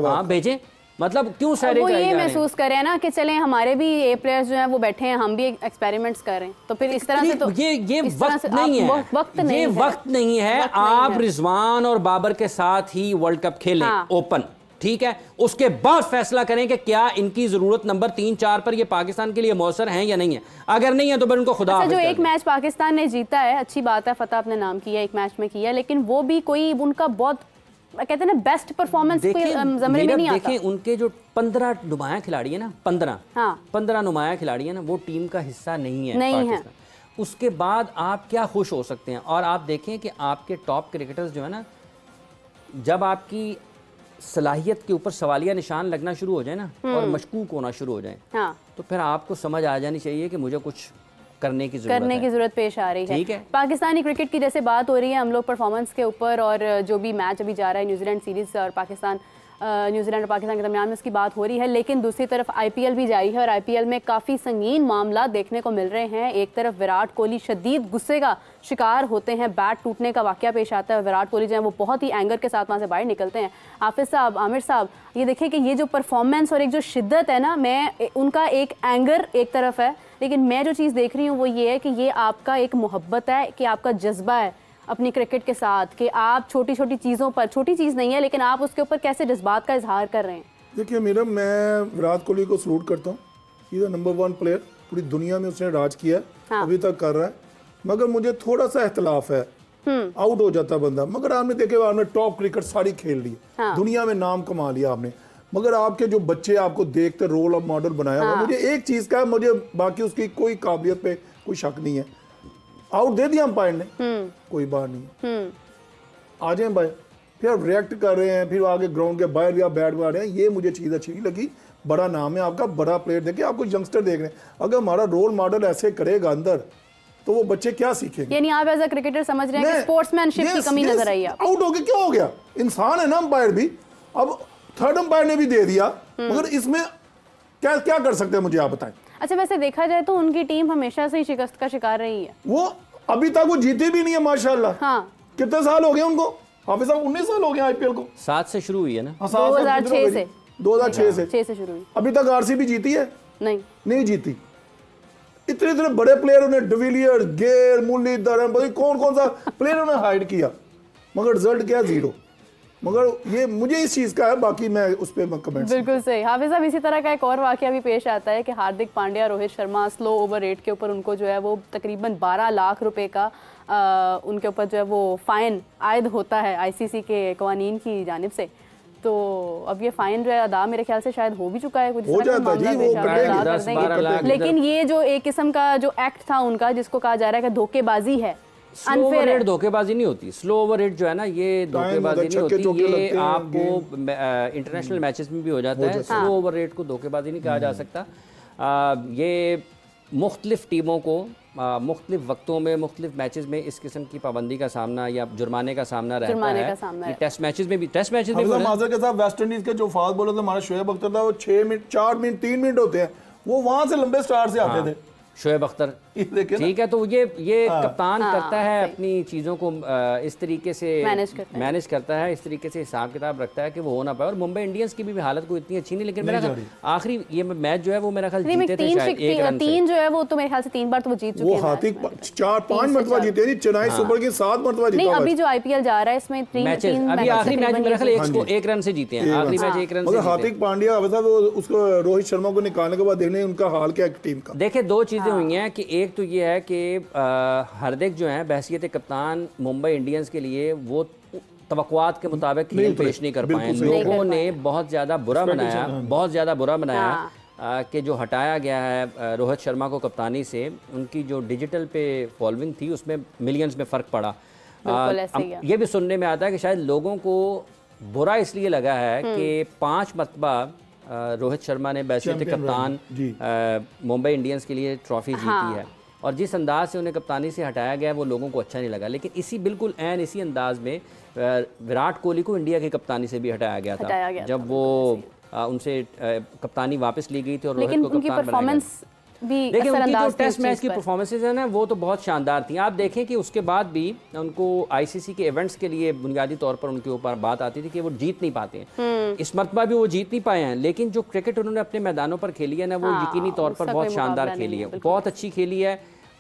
हाँ भेजे। मतलब क्यों सारे वो ये महसूस कर रहे हैं ना कि चलें हमारे भी ए प्लेयर्स जो हैं वो बैठे हैं, हम भी एक्सपेरिमेंट्स कर रहे हैं। तो फिर इस तरह से तो ये वक्त नहीं है, ये वक्त नहीं है। आप रिजवान और बाबर के साथ ही वर्ल्ड कप खेलें ओपन, ठीक है, उसके बाद फैसला करें कि क्या इनकी जरूरत नंबर 3, 4 पर ये पाकिस्तान के लिए मौसर हैं या नहीं है। अगर नहीं है तो फिर उनको खुदा जो एक मैच पाकिस्तान ने जीता है, अच्छी बात है, फतह अपने नाम किया, एक मैच में किया, लेकिन वो भी कोई उनका बहुत कहते हैं ना बेस्ट परफॉर्मेंस ज़मीन में नहीं आता। देखें उनके जो 15 नुमाया खिलाड़ी है ना, 15 नुमाया खिलाड़ी है ना, वो टीम का हिस्सा नहीं है। उसके बाद आप क्या खुश हो सकते हैं? और आप देखें कि आपके टॉप क्रिकेटर्स जो है ना, जब आपकी सलाहियत के ऊपर सवालिया निशान लगना शुरू हो जाए ना और मशकूक होना शुरू हो जाए, तो फिर आपको समझ आ जानी चाहिए कि मुझे कुछ करने की जरूरत पेश आ रही है। ठीक है, पाकिस्तानी क्रिकेट की जैसे बात हो रही है, हम लोग परफॉर्मेंस के ऊपर और जो भी मैच अभी जा रहा है न्यूजीलैंड सीरीज और न्यूजीलैंड और पाकिस्तान के दरमियान में उसकी बात हो रही है, लेकिन दूसरी तरफ आईपीएल भी जारी है और आईपीएल में काफ़ी संगीन मामला देखने को मिल रहे हैं। एक तरफ विराट कोहली शदीद गुस्से का शिकार होते हैं, बैट टूटने का वाकया पेश आता है। विराट कोहली जो है वो बहुत ही एंगर के साथ वहाँ से बाहर निकलते हैं। हाफिज साहब, आमिर साहब, ये देखिए कि ये जो परफॉर्मेंस और एक जो शिद्दत है ना, मैं उनका एक एंगर एक तरफ है, लेकिन मैं जो चीज़ देख रही हूँ वो ये है कि ये आपका एक मोहब्बत है, कि आपका जज्बा है अपनी क्रिकेट के साथ, कि आप छोटी छोटी चीज़ों पर, छोटी चीज़ नहीं है लेकिन आप उसके ऊपर कैसे जज्बात का इजहार कर रहे हैं। देखिए मैडम, मैं विराट कोहली को सलूट करता हूँ। ही इज नंबर 1 प्लेयर, पूरी दुनिया में उसने राज किया है। हाँ। अभी तक कर रहा है, मगर मुझे थोड़ा सा इख्तलाफ है, आउट हो जाता बंदा। मगर आपने देखे, आपने टॉप क्रिकेट सारी खेल ली। हाँ। दुनिया में नाम कमा लिया आपने, मगर आपके जो बच्चे आपको देखते रोल ऑफ मॉडल बनाया हुआ। मुझे एक चीज़ का, मुझे बाकी उसकी कोई काबिलियत पे कोई शक नहीं है। आउट दे दिया अंपायर ने, कोई बात नहीं, आ जाए भाई, फिर आप रिएक्ट कर रहे हैं, फिर आगे ग्राउंड के बाहर या बैट मार रहे हैं। ये मुझे चीज़ अच्छी नहीं लगी। बड़ा नाम है आपका, बड़ा प्लेयर देखे, आपको यंगस्टर देख रहे हैं। अगर हमारा रोल मॉडल ऐसे करेगा अंदर, तो वो बच्चे क्या सीखेंगे? यानी आप एज अ क्रिकेटर समझ रहे हैं कि स्पोर्ट्समैनशिप की कमी नजर आई है। आउट हो गया, क्या हो गया? इंसान है ना अंपायर भी। अब थर्ड अंपायर ने भी दे दिया, मगर इसमें क्या क्या कर सकते हैं, मुझे आप बताएं। अच्छा, वैसे देखा जाए तो उनकी टीम हमेशा से ही शिकस्त का शिकार रही है। वो अभी तक वो जीते भी नहीं है माशाल्लाह। हाँ। कितने साल हो गए उनको? हाफिज साहब 19 साल हो गए आईपीएल को। 7 से शुरू हुई है ना, 2006 से 2006 से शुरू हुई। अभी तक आरसीबी जीती है? नहीं जीती। इतने इतने बड़े प्लेयर उन्हें, डिविलियर्स, गेल, मुरलीधरन, कौन कौन सा प्लेयर उन्हें हाइड किया, मगर रिजल्ट क्या? 0। मगर ये मुझे इस चीज़ का है, बाकी मैं उस पर कमेंट। बिल्कुल सही हाफिज साहब। इसी तरह का एक और वाकया भी पेश आता है कि Hardik Pandya, Rohit Sharma slow over rate के ऊपर उनको जो है वो तकरीबन 12 लाख रुपए का उनके ऊपर जो है वो फ़ाइन आयद होता है आईसीसी के कवानीन की जानिब से। तो अब ये फाइन जो है अदा मेरे ख्याल से शायद हो भी चुका है, कुछ लेकिन ये जो एक किस्म का जो एक्ट था उनका, जिसको कहा जा रहा है कि धोखेबाजी है, स्लो ओवर रेट धोखेबाजी नहीं होती। स्लो ओवर रेट जो है ना, ये धोखेबाजी नहीं होती। ये आपको इंटरनेशनल मैचेस में भी हो जाता है। स्लो ओवर रेट को धोखेबाजी नहीं कहा जा सकता। ये मुख्तलिफ टीमों को मुख्तलिफ वक्तों में मुख्तलिफ मैचेस में इस किस्म की पाबंदी का सामना या जुर्माने का सामना रहता है। टेस्ट मैचेस में भी माजर के साथ वेस्ट इंडीज के जो फास्ट बॉलर थे, हमारा शोएब अख्तर था, वो 6 मिनट 4 मिनट 3 मिनट होते हैं, वो वहां से लंबे स्टार्ट से आते थे। शोएब अख्तर, ठीक है। तो ये कप्तान करता है अपनी चीज़ों को इस तरीके से मैनेज करता है, इस तरीके से हिसाब किताब रखता है कि वो हो ना पाए। और मुंबई इंडियंस की भी हालत कोई इतनी अच्छी नहीं, लेकिन मेरा आखिरी ये मैच जो है वो मेरा ख्याल जीते थे शायद 1 रन से। 3 जो है वो तो मेरे ख्याल से 3 बार तो वो जीत चुके हैं। वो हाथी 4-5 मरतबा जीते नहीं, चेन्नई सुपर किंग्स 7 मरतबा जीता। नहीं, अभी जो आईपीएल जा रहा है इसमें 3 अभी आखिरी मैच मेरा ख्याल 1 रन से जीते हैं, आखिरी मैच 1 रन से। हार्दिक पांड्या उसको रोहित शर्मा को निकालने के बाद देखने उनका हाल क्या टीम का। देखिए 2 चीज़ें हुई हैं कि एक तो ये है कि हार्दिक जो है बहैसियत कप्तान मुंबई इंडियंस के लिए वो तवक्कुआत के मुताबिक खेल पेश नहीं कर पाए। लोगों ने बहुत ज़्यादा बुरा बनाया कि जो हटाया गया है रोहित शर्मा को कप्तानी से, उनकी जो डिजिटल पे फॉलोइंग थी उसमें मिलियंस में फ़र्क पड़ा। ये भी सुनने में आता है कि शायद लोगों को बुरा इसलिए लगा है कि 5 मरतबा रोहित शर्मा ने बहैसियत कप्तान मुंबई इंडियंस के लिए ट्रॉफी जीती है, और जिस अंदाज से उन्हें कप्तानी से हटाया गया वो लोगों को अच्छा नहीं लगा। लेकिन इसी अंदाज में विराट कोहली को इंडिया की कप्तानी से भी हटाया गया था जब वो उनसे कप्तानी वापस ली गई थी और रोहित को कप्तान बनाया गया। देखिए उनकी जो टेस्ट मैच की परफॉर्मेंसेज है ना वो तो बहुत शानदार थी। आप देखें कि उसके बाद भी उनको आईसीसी के इवेंट्स के लिए बुनियादी तौर पर उनके ऊपर बात आती थी कि वो जीत नहीं पाते हैं। इस मरतबा भी वो जीत नहीं पाए हैं, लेकिन जो क्रिकेट उन्होंने अपने मैदानों पर खेली है ना वो यकीनी तौर पर बहुत शानदार खेली है, बहुत अच्छी खेली है।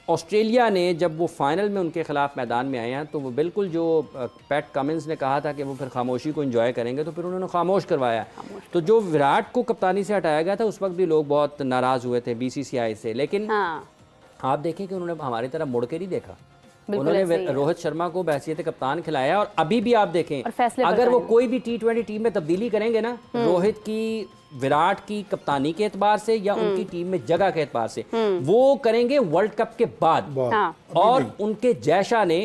ऑस्ट्रेलिया ने जब वो फाइनल में उनके खिलाफ मैदान में आए हैं तो वो बिल्कुल जो पैट कमिंस ने कहा था कि वो फिर खामोशी को एंजॉय करेंगे, तो फिर उन्होंने खामोश करवाया। तो जो विराट को कप्तानी से हटाया गया था उस वक्त भी लोग बहुत नाराज़ हुए थे बीसीसीआई से, लेकिन आप देखें कि उन्होंने हमारी तरफ मुड़ के नहीं देखा। उन्होंने रोहित शर्मा को बहैसियत कप्तान खिलाया। और अभी भी आप देखें अगर वो कोई भी T20 टीम में तब्दीली करेंगे ना, रोहित की विराट की कप्तानी के एतबार से या उनकी टीम में जगह के एतबार से, वो करेंगे वर्ल्ड कप के बाद। और उनके जयशाह ने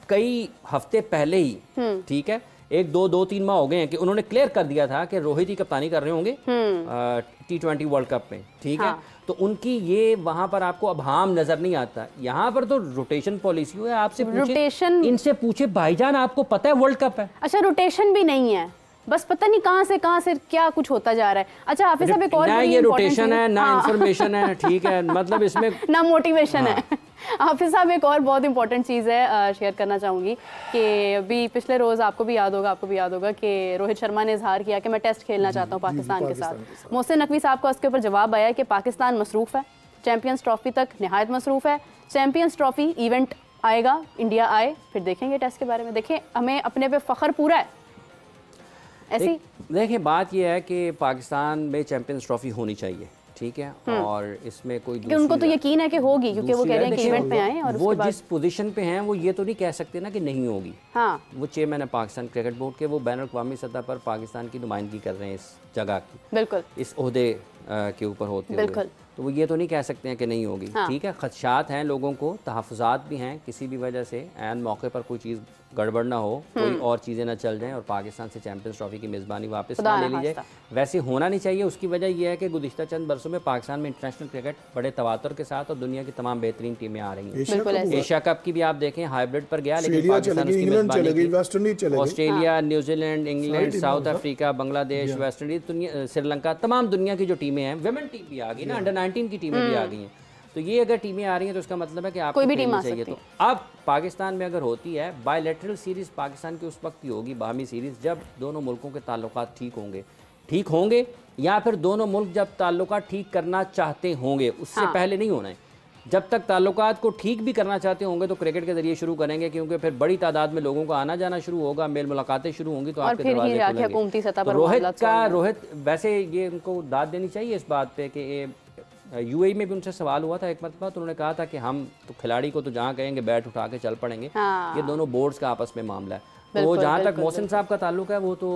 कई हफ्ते पहले ही, ठीक है, 1-2-3 माह हो गए हैं कि उन्होंने क्लियर कर दिया था कि रोहित ही कप्तानी कर रहे होंगे T20 वर्ल्ड कप में, ठीक है। तो उनकी ये वहां पर आपको अभाम नजर नहीं आता। यहाँ पर तो रोटेशन पॉलिसी है, आपसे रोटेशन इनसे पूछे भाईजान आपको पता है वर्ल्ड कप है। अच्छा, रोटेशन भी नहीं है, बस पता नहीं कहां से क्या कुछ होता जा रहा है। अच्छा हाफिज साहब, एक और ना ये रोटेशन है ना इंफॉर्मेशन है, ठीक है, मतलब इसमें ना मोटिवेशन है। हाफिज साहब, एक और बहुत इंपॉर्टेंट चीज़ है शेयर करना चाहूँगी कि अभी पिछले रोज़ आपको भी याद होगा कि रोहित शर्मा ने इजहार किया कि मैं टेस्ट खेलना चाहता हूँ पाकिस्तान के साथ। मोहसिन नकवी साहब का उसके ऊपर जवाब आया कि पाकिस्तान मसरूफ़ है, चैम्पियंस ट्रॉफी तक नहायत मसरूफ़ है, चैम्पियंस ट्रॉफी इवेंट आएगा, इंडिया आए, फिर देखेंगे टेस्ट के बारे में। देखें, हमें अपने पे फ़ख्र पूरा है। ऐसी देखिए बात यह है कि पाकिस्तान में चैंपियंस ट्रॉफी होनी चाहिए, ठीक है, और इसमें कोई उनको तो यकीन है कि होगी, क्योंकि वो कह रहे हैं कि इवेंट पे आए और वो जिस पोजीशन पे हैं वो ये तो नहीं कह सकते ना कि नहीं होगी। हाँ, वो चेयरमैन है पाकिस्तान क्रिकेट बोर्ड के, वो बैन अवी सतह पर पाकिस्तान की नुमाइंदगी कर रहे हैं इस जगह की, बिल्कुल इस ओहदे के ऊपर होते हुए, तो वो ये तो नहीं कह सकते हैं कि नहीं होगी। ठीक है, खदशात हैं लोगों को, तहफ़्फ़ुज़ात भी हैं, किसी भी वजह से ऐन मौके पर कोई चीज़ गड़बड़ ना हो, कोई और चीज़ें ना चल जाएं और पाकिस्तान से चैंपियंस ट्रॉफी की मेज़बानी वापस ना ले ली जाए। वैसे होना नहीं चाहिए। उसकी वजह यह है कि गुज़िश्ता चंद बरसों में पाकिस्तान में इंटरनेशनल क्रिकेट बड़े तवातुर के साथ और दुनिया की तमाम बेहतरीन टीमें आ रही हैं। एशिया कप की भी आप देखें हाइब्रिड पर गया, लेकिन Australia, New Zealand, England, south Africa, Bangladesh, West Indies, Sri Lanka, तमाम दुनिया की जो टीमें हैं, विमेन टीम भी आ गई ना, अंडर 19 की टीमें भी आ गई हैं। तो ये अगर टीमें आ रही हैं तो उसका मतलब है कि आपको कोई भी टीम आ चाहिए। तो अब पाकिस्तान में अगर होती है बायलैटरल सीरीज़, पाकिस्तान की उस वक्त ही होगी बाहमी सीरीज़ जब दोनों मुल्कों के ताल्लुकात ठीक होंगे या फिर दोनों मुल्क जब ताल्लुकात ठीक करना चाहते होंगे, उससे पहले नहीं होना है। जब तक ताल्लुकात को ठीक भी करना चाहते होंगे तो क्रिकेट के जरिए शुरू करेंगे, क्योंकि फिर बड़ी तादाद में लोगों का आना जाना शुरू होगा, मेल मुलाकातें शुरू होंगी, तो आपके दरवाजे खुलेंगे। तो रोहित वैसे ये उनको दाद देनी चाहिए इस बात पे कि यूएई में भी उनसे सवाल हुआ था एक मरतबा, तो उन्होंने कहा था कि हम तो खिलाड़ी को तो जहाँ कहेंगे बैट उठा के चल पड़ेंगे। ये दोनों बोर्ड्स का आपस में मामला है। तो जहाँ तक मोहसिन साहब का ताल्लुक है, वो तो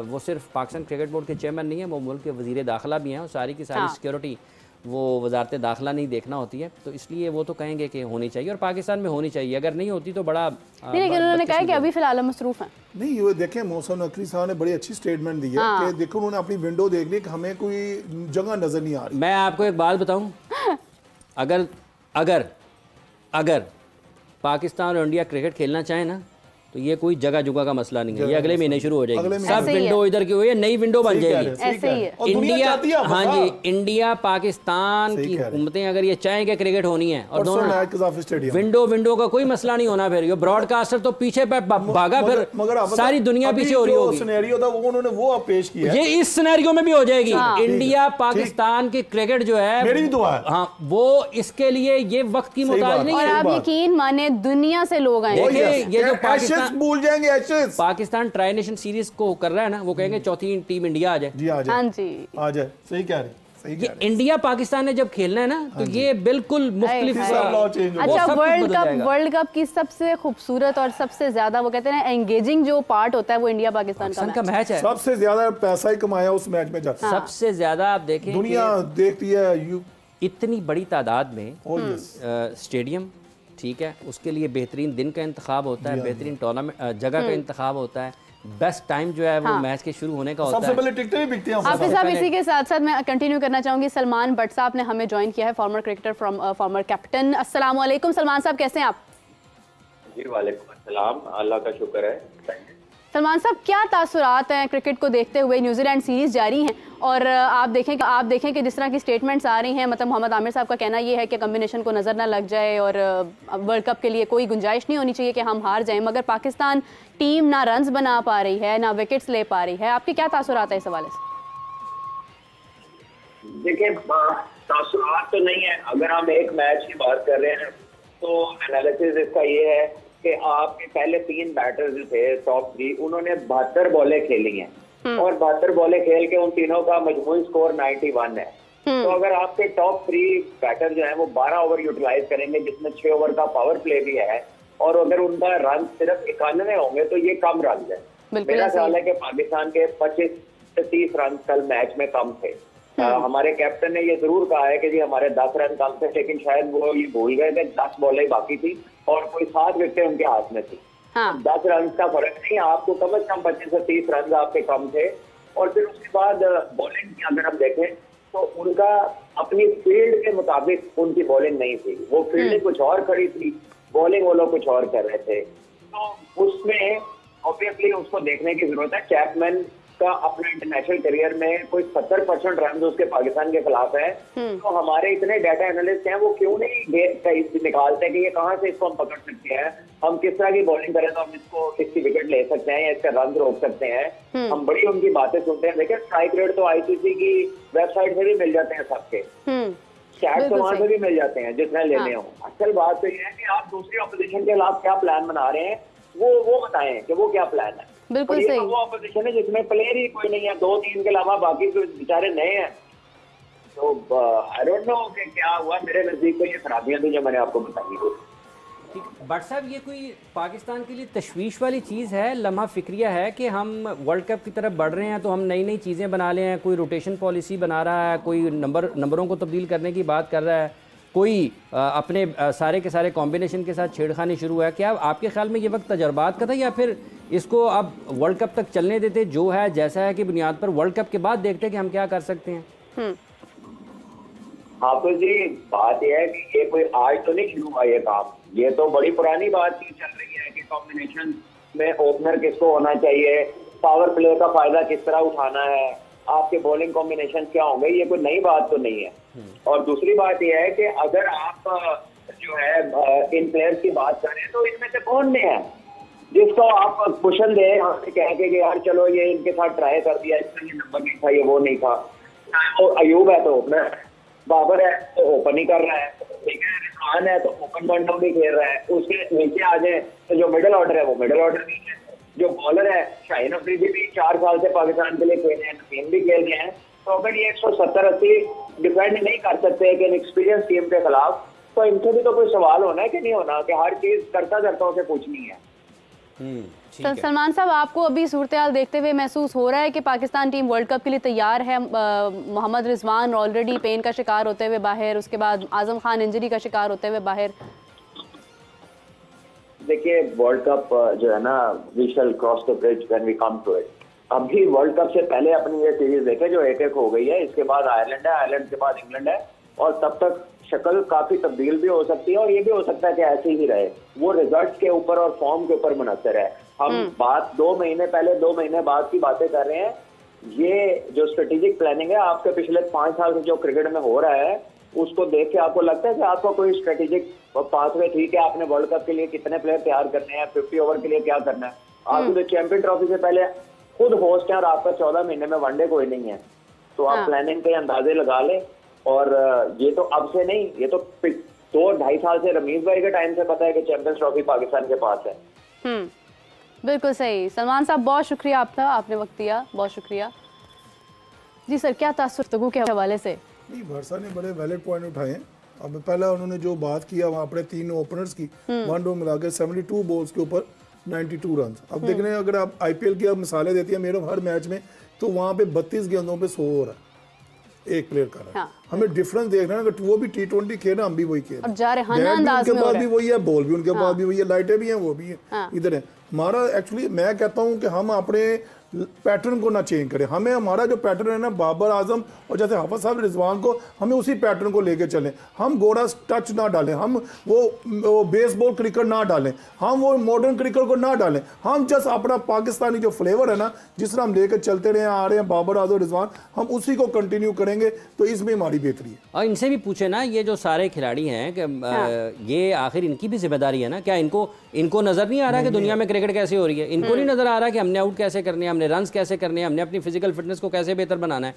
वो सिर्फ पाकिस्तान क्रिकेट बोर्ड के चेयरमैन नहीं है, वो मुल्क के वज़ीर दाखिला भी हैं और सारी की सारी सिक्योरिटी वो वजारत दाखिला नहीं देखना होती है, तो इसलिए वो तो कहेंगे कि होनी चाहिए और पाकिस्तान में होनी चाहिए। अगर नहीं होती तो बड़ा लेकिन उन्होंने कहा कि अभी फिलहाल मसरूफ हैं। नहीं, ये देखें मोहसिन नकवी साहब ने बड़ी अच्छी स्टेटमेंट दी है कि देखो उन्होंने अपनी विंडो देख ली कि हमें कोई जगह नजर नहीं आ रही। मैं आपको एक बात बताऊं, अगर अगर अगर पाकिस्तान और इंडिया क्रिकेट खेलना चाहे ना, तो तो ये कोई जगह जुगह का मसला नहीं है, ये अगले महीने शुरू हो जाएगी। सब विंडो इधर की हुई है, नई विंडो बन जाएगी। इंडिया, हाँ जी, इंडिया पाकिस्तान की हुकूमतें अगर ये चाहें कि क्रिकेट होनी है और दोनों विंडो का कोई मसला नहीं होना, फिर ब्रॉडकास्टर तो पीछे भागा, फिर सारी दुनिया पीछे हो रही होगी। सिनेरियो था वो उन्होंने वो पेश किया, ये इस सिनेरियो में भी हो जाएगी। इंडिया पाकिस्तान की क्रिकेट जो है, मेरी भी दुआ है, हाँ, वो इसके लिए ये वक्त की मोहताज नहीं है। और आप यकीन माने दुनिया से लोग आए, ये जो भूल जाएंगे पाकिस्तान ट्राई नेशन सीरीज को कर रहा है ना, वो कहेंगे चौथी टीम इंडिया आ जाए। जी आ जाए, आ जाए। सही कह रहे, ये इंडिया पाकिस्तान ने जब खेलना है ना, तो ये बिल्कुल मुख्तलिफ। अच्छा, वर्ल्ड कप की सबसे खूबसूरत और सबसे ज्यादा वो कहते हैं एंगेजिंग जो पार्ट होता है वो इंडिया पाकिस्तान का मैच है। सबसे ज्यादा पैसा ही कमाया उस मैच में जाता है। सबसे ज्यादा आप देखें, दुनिया देखती है इतनी बड़ी तादाद में स्टेडियम, ठीक है, उसके लिए बेहतरीन दिन का इंतखाब होता है, बेहतरीन टूर्नामेंट जगह का इंतखाब होता है, बेस्ट टाइम जो है वो मैच के शुरू होने का होता है। सबसे पहले टिकटें भी बिकती हैं। हाफिज साहब, इसी के साथ साथ मैं कंटिन्यू करना चाहूंगी, सलमान भट्ट साहब ने हमें ज्वाइन किया है, farmer cricketer from former captain. अस्सलाम वालेकुम सलमान साहब, कैसे हैं आप? जी वालेकुम अस्सलाम, अल्लाह का शुक्र है। सलमान साहब, क्या तासुरात हैं क्रिकेट को देखते हुए? न्यूजीलैंड सीरीज जारी हैं और आप देखें कि जिस तरह की स्टेटमेंट्स आ रही हैं, मतलब मोहम्मद आमिर साहब का कहना ये है कि कम्बिनेशन को नज़र ना लग जाए और वर्ल्ड कप के लिए कोई गुंजाइश नहीं होनी चाहिए कि हम हार जाएं, मगर पाकिस्तान टीम ना रन्स बना पा रही है, ना विकेट्स ले पा रही है। आपके क्या तासुरात है इस हवाले से? देखिए, तासुरात तो नहीं है। अगर हम एक मैच की बात कर रहे हैं तो एनालिसिस इसका ये है कि आपके पहले 3 बैटर्स जो थे टॉप 3, उन्होंने 72 बॉलें खेली हैं और 72 बॉलें खेल के उन तीनों का मजमूई स्कोर 91 है। तो अगर आपके टॉप 3 बैटर जो है वो 12 ओवर यूटिलाइज करेंगे, जिसमें 6 ओवर का पावर प्ले भी है, और अगर उनका रन सिर्फ 91 होंगे तो ये कम रन है। मेरा ख्याल है कि पाकिस्तान के 25 से 30 रन कल मैच में कम थे। हमारे कैप्टन ने ये जरूर कहा है कि जी हमारे 10 रन कम थे, लेकिन शायद वो ये भूल गए कि 10 बॉलें बाकी थी और कोई 7 विकेटें उनके हाथ में थी। 10 रन का फर्क नहीं, आपको कम से कम 25 से 30 रन आपके कम थे। और फिर उसके बाद बॉलिंग की अगर हम देखें तो उनका अपनी फील्ड के मुताबिक उनकी बॉलिंग नहीं थी, वो फील्डिंग कुछ और खड़ी थी, बॉलिंग वो लोग कुछ और कर रहे थे। तो उसमें ऑब्वियसली उसको देखने की जरूरत है। चैपमैन का अपने इंटरनेशनल करियर में कोई 70% रन उसके पाकिस्तान के खिलाफ है, तो हमारे इतने डाटा एनालिस्ट हैं वो क्यों नहीं निकालते कि ये कहाँ से इसको हम पकड़ सकते हैं, हम किस तरह की बॉलिंग करें तो हम इसकी विकेट ले सकते हैं या इसका रन रोक सकते हैं। हम बड़ी उनकी बातें सुनते हैं। देखिए, स्ट्राइक रेट तो आईसीसी की वेबसाइट से भी मिल जाते हैं सबके, चैट तो वहां से भी मिल जाते हैं जितने लेने हो। असल बात तो ये है कि आप दूसरी ऑपोजिशन के खिलाफ क्या प्लान बना रहे हैं, वो बताएं कि वो क्या प्लान है। बिल्कुल सही। वो ऑपोजिशन है जिसमें प्लेयर ही कोई नहीं है, 2-3 के अलावा बाकी तो बेचारे नए हैं। तो आई डोंट नो कि क्या हुआ। मेरे नजदीक तो ये खराबियां थी जो मैंने आपको बताई। भट्ट साहब, ये कोई पाकिस्तान के लिए तशवीश वाली चीज़ है, लम्हा फिक्रिया है कि हम वर्ल्ड कप की तरफ बढ़ रहे हैं तो हम नई नई चीज़ें बना ले हैं, कोई रोटेशन पॉलिसी बना रहा है, कोई नंबरों को तब्दील करने की बात कर रहा है, कोई अपने सारे के सारे कॉम्बिनेशन के साथ छेड़खानी शुरू है। क्या आपके ख्याल में ये वक्त तजर्बात का था या फिर इसको अब वर्ल्ड कप तक चलने देते, जो है जैसा है, कि बुनियाद पर वर्ल्ड कप के बाद देखते कि हम क्या कर सकते हैं? हाफिज जी, बात यह है कि ये कोई आज तो नहीं शुरू हुआ ये काम, ये तो बड़ी पुरानी बात चल रही है कि कॉम्बिनेशन में ओपनर किसको होना चाहिए, पावर प्ले का फायदा किस तरह उठाना है, आपके बॉलिंग कॉम्बिनेशन क्या होंगे, ये कोई नई बात तो नहीं है। और दूसरी बात यह है कि अगर आप जो है इन प्लेयर्स की बात करें तो इनमें से कौन ने है जिसको आप क्वेश्चन दे कह के कि यार चलो ये इनके साथ ट्राई कर दिया, इसका ये नंबर नहीं था, ये वो नहीं था। तो अयूब है तो ओपनर, बाबर है तो ओपन ही कर रहा है, ठीक है, रिजवान है तो ओपन बंडल भी खेल रहा है, उसके नीचे आ जाए तो जो मिडिल ऑर्डर है वो मिडिल ऑर्डर भी है। जो बॉलर है शाहीन अफरीदी भी 4 साल से पाकिस्तान के लिए खेले हैं, नसीम भी खेल रहे हैं। तो अगर ये 170-80 डिफेंड नहीं कर सकते कि एक्सपीरियंस टीम के खिलाफ, तो इनसे भी तो कोई सवाल होना है कि नहीं होना, कि हर चीज करता उसे पूछनी है। सलमान साहब, आपको अभी सूरत हाल देखते हुए महसूस हो रहा है कि पाकिस्तान टीम वर्ल्ड कप के लिए तैयार है? मोहम्मद रिजवान ऑलरेडी पेन का शिकार होते हुए बाहर, उसके बाद आजम खान इंजरी का शिकार होते हुए बाहर। देखिए, वर्ल्ड कप जो है ना, we shall cross the bridge when we come to it. अभी वर्ल्ड कप से पहले अपनी ये सीरीज देखे जो 1-1 हो गई है, इसके बाद आयरलैंड है, आयरलैंड के बाद इंग्लैंड है, और तब तक शक्ल काफी तब्दील भी हो सकती है और ये भी हो सकता है कि ऐसे ही रहे। वो रिजल्ट्स के ऊपर और फॉर्म के ऊपर मुनसर है। हम बात 2 महीने पहले 2 महीने बाद की बातें कर रहे हैं। ये जो स्ट्रेटेजिक प्लानिंग है आपके पिछले 5 साल से जो क्रिकेट में हो रहा है, उसको देख के आपको लगता है कि आपका कोई स्ट्रेटेजिक पाथवे ठीक है, आपने वर्ल्ड कप के लिए कितने प्लेयर तैयार करने हैं, 50 ओवर के लिए क्या करना है? आप तो चैंपियन ट्रॉफी से पहले खुद होस्ट है और आपका 14 महीने में वनडे कोई नहीं है, तो आप प्लानिंग के अंदाजे लगा लें। और ये तो अब से नहीं, ये तो 2-2.5 साल से रमीज भाई के टाइम से पता है कि चैंपियंस ट्रॉफी पाकिस्तान के पास है। बिल्कुल सही। सलमान साहब बहुत शुक्रिया आपका, आपने वक्त दिया, बहुत शुक्रिया जी। सर क्या था गुफ्तगू के हवाले से? नहीं, भरसा ने बड़े वैलिड पॉइंट उठाए हैं। अब पहला उन्होंने जो बात किया वहाँ अपने 3 ओपनर्स की 1 डो मिला के 72 बॉल्स के ऊपर 92 रन। अब देख रहे हैं, अगर आप आईपीएल की आप मिसालें देती है मेरे हर मैच में, तो वहाँ पे 32 गेंदों पे 100 हो रहा है एक प्लेयर का। हाँ। हमें डिफरेंस देख रहे हैं, अगर वो भी T20 खेल रहे हैं, हम भी वही खेल रहे हैं। उनके पास भी वही है, बॉल भी उनके पास भी वही है, लाइटें भी हैं, वो भी है, इधर है। हमारा एक्चुअली मैं कहता हूँ कि हम अपने पैटर्न को ना चेंज करें। हमें हमारा जो पैटर्न है ना, बाबर आजम और जैसे हाफिज साहब रिजवान को, हमें उसी पैटर्न को लेके चलें। हम गोरा टच ना डालें, हम वो बेसबॉल क्रिकेट ना डालें, हम वो मॉडर्न क्रिकेट को ना डालें। हम जस्ट अपना पाकिस्तानी जो फ्लेवर है ना, जिस तरह हम लेकर चलते रहे आ रहे हैं बाबर आजम रिजवान, हम उसी को कंटिन्यू करेंगे, तो इसमें हमारी बेहतरी है। और इनसे भी पूछे ना, ये जो सारे खिलाड़ी हैं कि ये आखिर इनकी भी जिम्मेदारी है ना, क्या इनको नजर नहीं आ रहा कि दुनिया में क्रिकेट कैसे हो रही है? इनको नहीं नजर आ रहा कि हमने आउट कैसे करने हैं, हमने रन्स कैसे करने हैं, हमने अपनी फिजिकल फिटनेस को कैसे बेहतर बनाना है?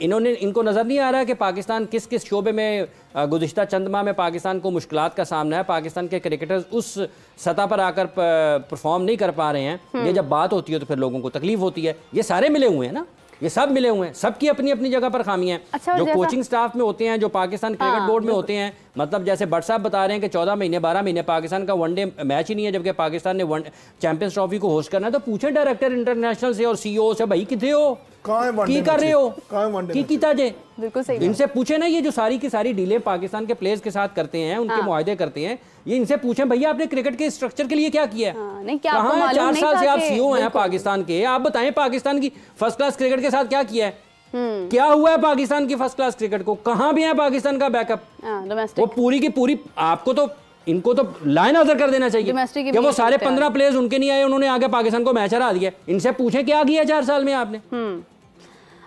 इनको नजर नहीं आ रहा कि पाकिस्तान किस किस शोबे में गुज़िश्ता चंद माह में पाकिस्तान को मुश्किलात का सामना है, पाकिस्तान के क्रिकेटर्स उस सतह पर आकर परफॉर्म नहीं कर पा रहे हैं। ये जब बात होती है तो फिर लोगों को तकलीफ होती है। ये सारे मिले हुए हैं ना, ये सब मिले हुए हैं, सबकी अपनी अपनी जगह पर खामियां हैं। अच्छा, जो कोचिंग स्टाफ में होते हैं, जो पाकिस्तान क्रिकेट बोर्ड में होते हैं, मतलब जैसे भट्ट साहब बता रहे हैं कि 14 महीने 12 महीने पाकिस्तान का वनडे मैच ही नहीं है, जबकि पाकिस्तान ने चैंपियंस ट्रॉफी को होस्ट करना है, तो पूछे डायरेक्टर इंटरनेशनल से और सीईओ से, भाई कितने हो, की कर रहे हो, की ताजे? बिल्कुल सही। इनसे पूछे ना, ये जो सारी की सारी डीलें पाकिस्तान के प्लेयर्स के साथ करते हैं, उनके मुआहदे करते हैं, ये इनसे पूछें भैया आपने क्रिकेट के स्ट्रक्चर के लिए क्या किया है? कहाँ 4 साल से आप सीईओ हैं पाकिस्तान के, आप बताएं पाकिस्तान की फर्स्ट क्लास क्रिकेट के साथ क्या किया है? क्या हुआ है पाकिस्तान की फर्स्ट क्लास क्रिकेट को? कहाँ भी है पाकिस्तान का बैकअप? वो पूरी की पूरी, आपको तो इनको तो लाइन नजर कर देना चाहिए कि वो सारे 15 प्लेयर्स उनके नहीं आए, उन्होंने आगे पाकिस्तान को मैच हरा दिया। इनसे पूछें क्या किया 4 साल में आपने?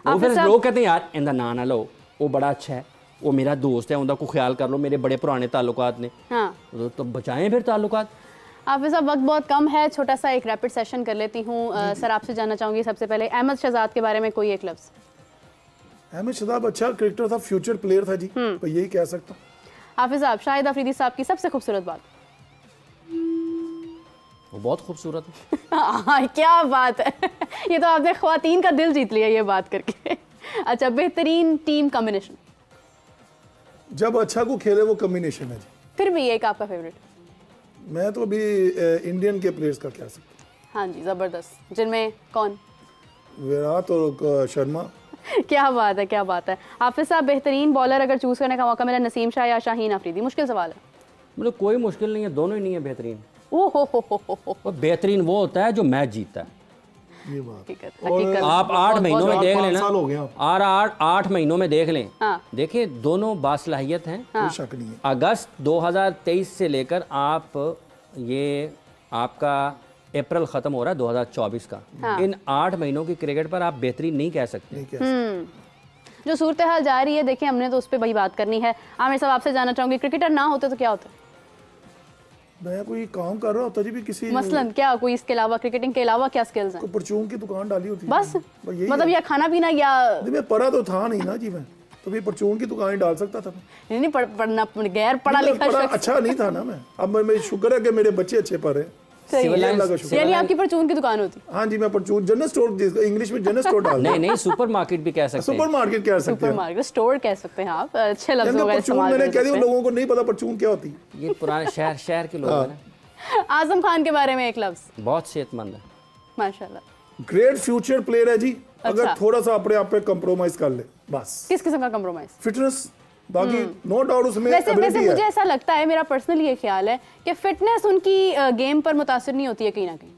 वो फिर लोग कहते हैं यार इंदा ना ना लो, वो बड़ा अच्छा है, वो मेरा दोस्त है, उनका ख्याल कर लो, मेरे बड़े पुराने ताल्लुकात ने। हाँ। तो बचाएं फिर ताल्लुकात। हाफिज़ साहब वक्त बहुत कम है, छोटा सा एक रैपिड सेशन कर लेती हूँ। सर आपसे जानना चाहूँगी सबसे पहले अहमद शहजाद के बारे में कोई एक लफ्ज़। अहमद शहजाद अच्छा क्रिकेटर था, फ्यूचर प्लेयर था जी, तो यही कह सकता हूँ। हाफिज़ साहब शाहिद अफरीदी साहब की सबसे खूबसूरत बात। वो बहुत खूबसूरत है। क्या बात है, ये तो आपने ख्वातीन का दिल जीत लिया ये बात करके। अच्छा, बेहतरीन टीम कॉम्बिनेशन? जब अच्छा को खेले वो कॉम्बिनेशन है जी। फिर भी एक आपका फेवरेट? मैं तो अभी इंडियन के प्लेयर्स का कह सकता हूँ। हाँ जी, ज़बरदस्त। जिनमें कौन? विराट और शर्मा। क्या बात है, क्या बात है। हाफिज़ साहब बेहतरीन बॉलर अगर चूज़ करने का मौका मिला, नसीम शाह या शाहीन अफरीदी? मुश्किल सवाल है। मतलब कोई मुश्किल नहीं है, दोनों ही नहीं है बेहतरीन। ओहो, बेहतरीन वो होता है जो मैच जीतता है। ये बात। और आप 8 महीनों में देख लें ना, 8 महीनों में देख लें, देखिए दोनों बासलाहियत हैं, कोई शक नहीं है। अगस्त 2023 से लेकर आप ये आपका अप्रैल खत्म हो रहा है 2024 का, इन 8 महीनों की क्रिकेट पर आप बेहतरीन नहीं कह सकते। जो सूरत हाल जा रही है, देखिए हमने तो उस पर वही बात करनी है। आमिर साहब आपसे जानना चाहूंगी, क्रिकेटर ना होते तो क्या होता? मैं कोई काम कर रहा होता जी, भी किसी मसलन क्या, कोई इसके अलावा, क्रिकेटिंग के अलावा क्या स्किल्स हैं? परचून की दुकान डाली होती बस, मतलब या खाना पीना या? मैं पढ़ा तो था नहीं ना जी, मैं तो भी परचून की दुकान ही डाल सकता था। नहीं पढ़ना, गैर पढ़ा लिखा अच्छा नहीं था ना मैं। अब मैं शुक्र है कि मेरे बच्चे अच्छे पढ़े। यानी आपकी परचून की दुकान होती? हाँ जी, मैं परचून जनरल स्टोर, इंग्लिश में जनरल स्टोर डाल। नहीं सुपरमार्केट भी कह सकते हैं। सुपरमार्केट कह सकते हैं, सुपरमार्केट स्टोर कह सकते हैं आप। अच्छे लफ्ज़ों का इस्तेमाल मैंने कह दिया, लोगों को नहीं पता परचून क्या होती। ये पुराने शहर के लोग हैं ना। आजम खान के बारे में एक लफ्ज़। बहुत सेहतमंद है माशाल्लाह, ग्रेट फ्यूचर प्लेयर है जी। अगर थोड़ा सा अपने आप पे कंप्रोमाइज कर ले बस। किस किस्म का कंप्रोमाइज? फिटनेस, बाकी नो डाउट उसमें वैसे मुझे ऐसा लगता है, मेरा पर्सनली ये ख्याल है कि फिटनेस उनकी गेम पर मुतासिर नहीं होती है कहीं ना कहीं।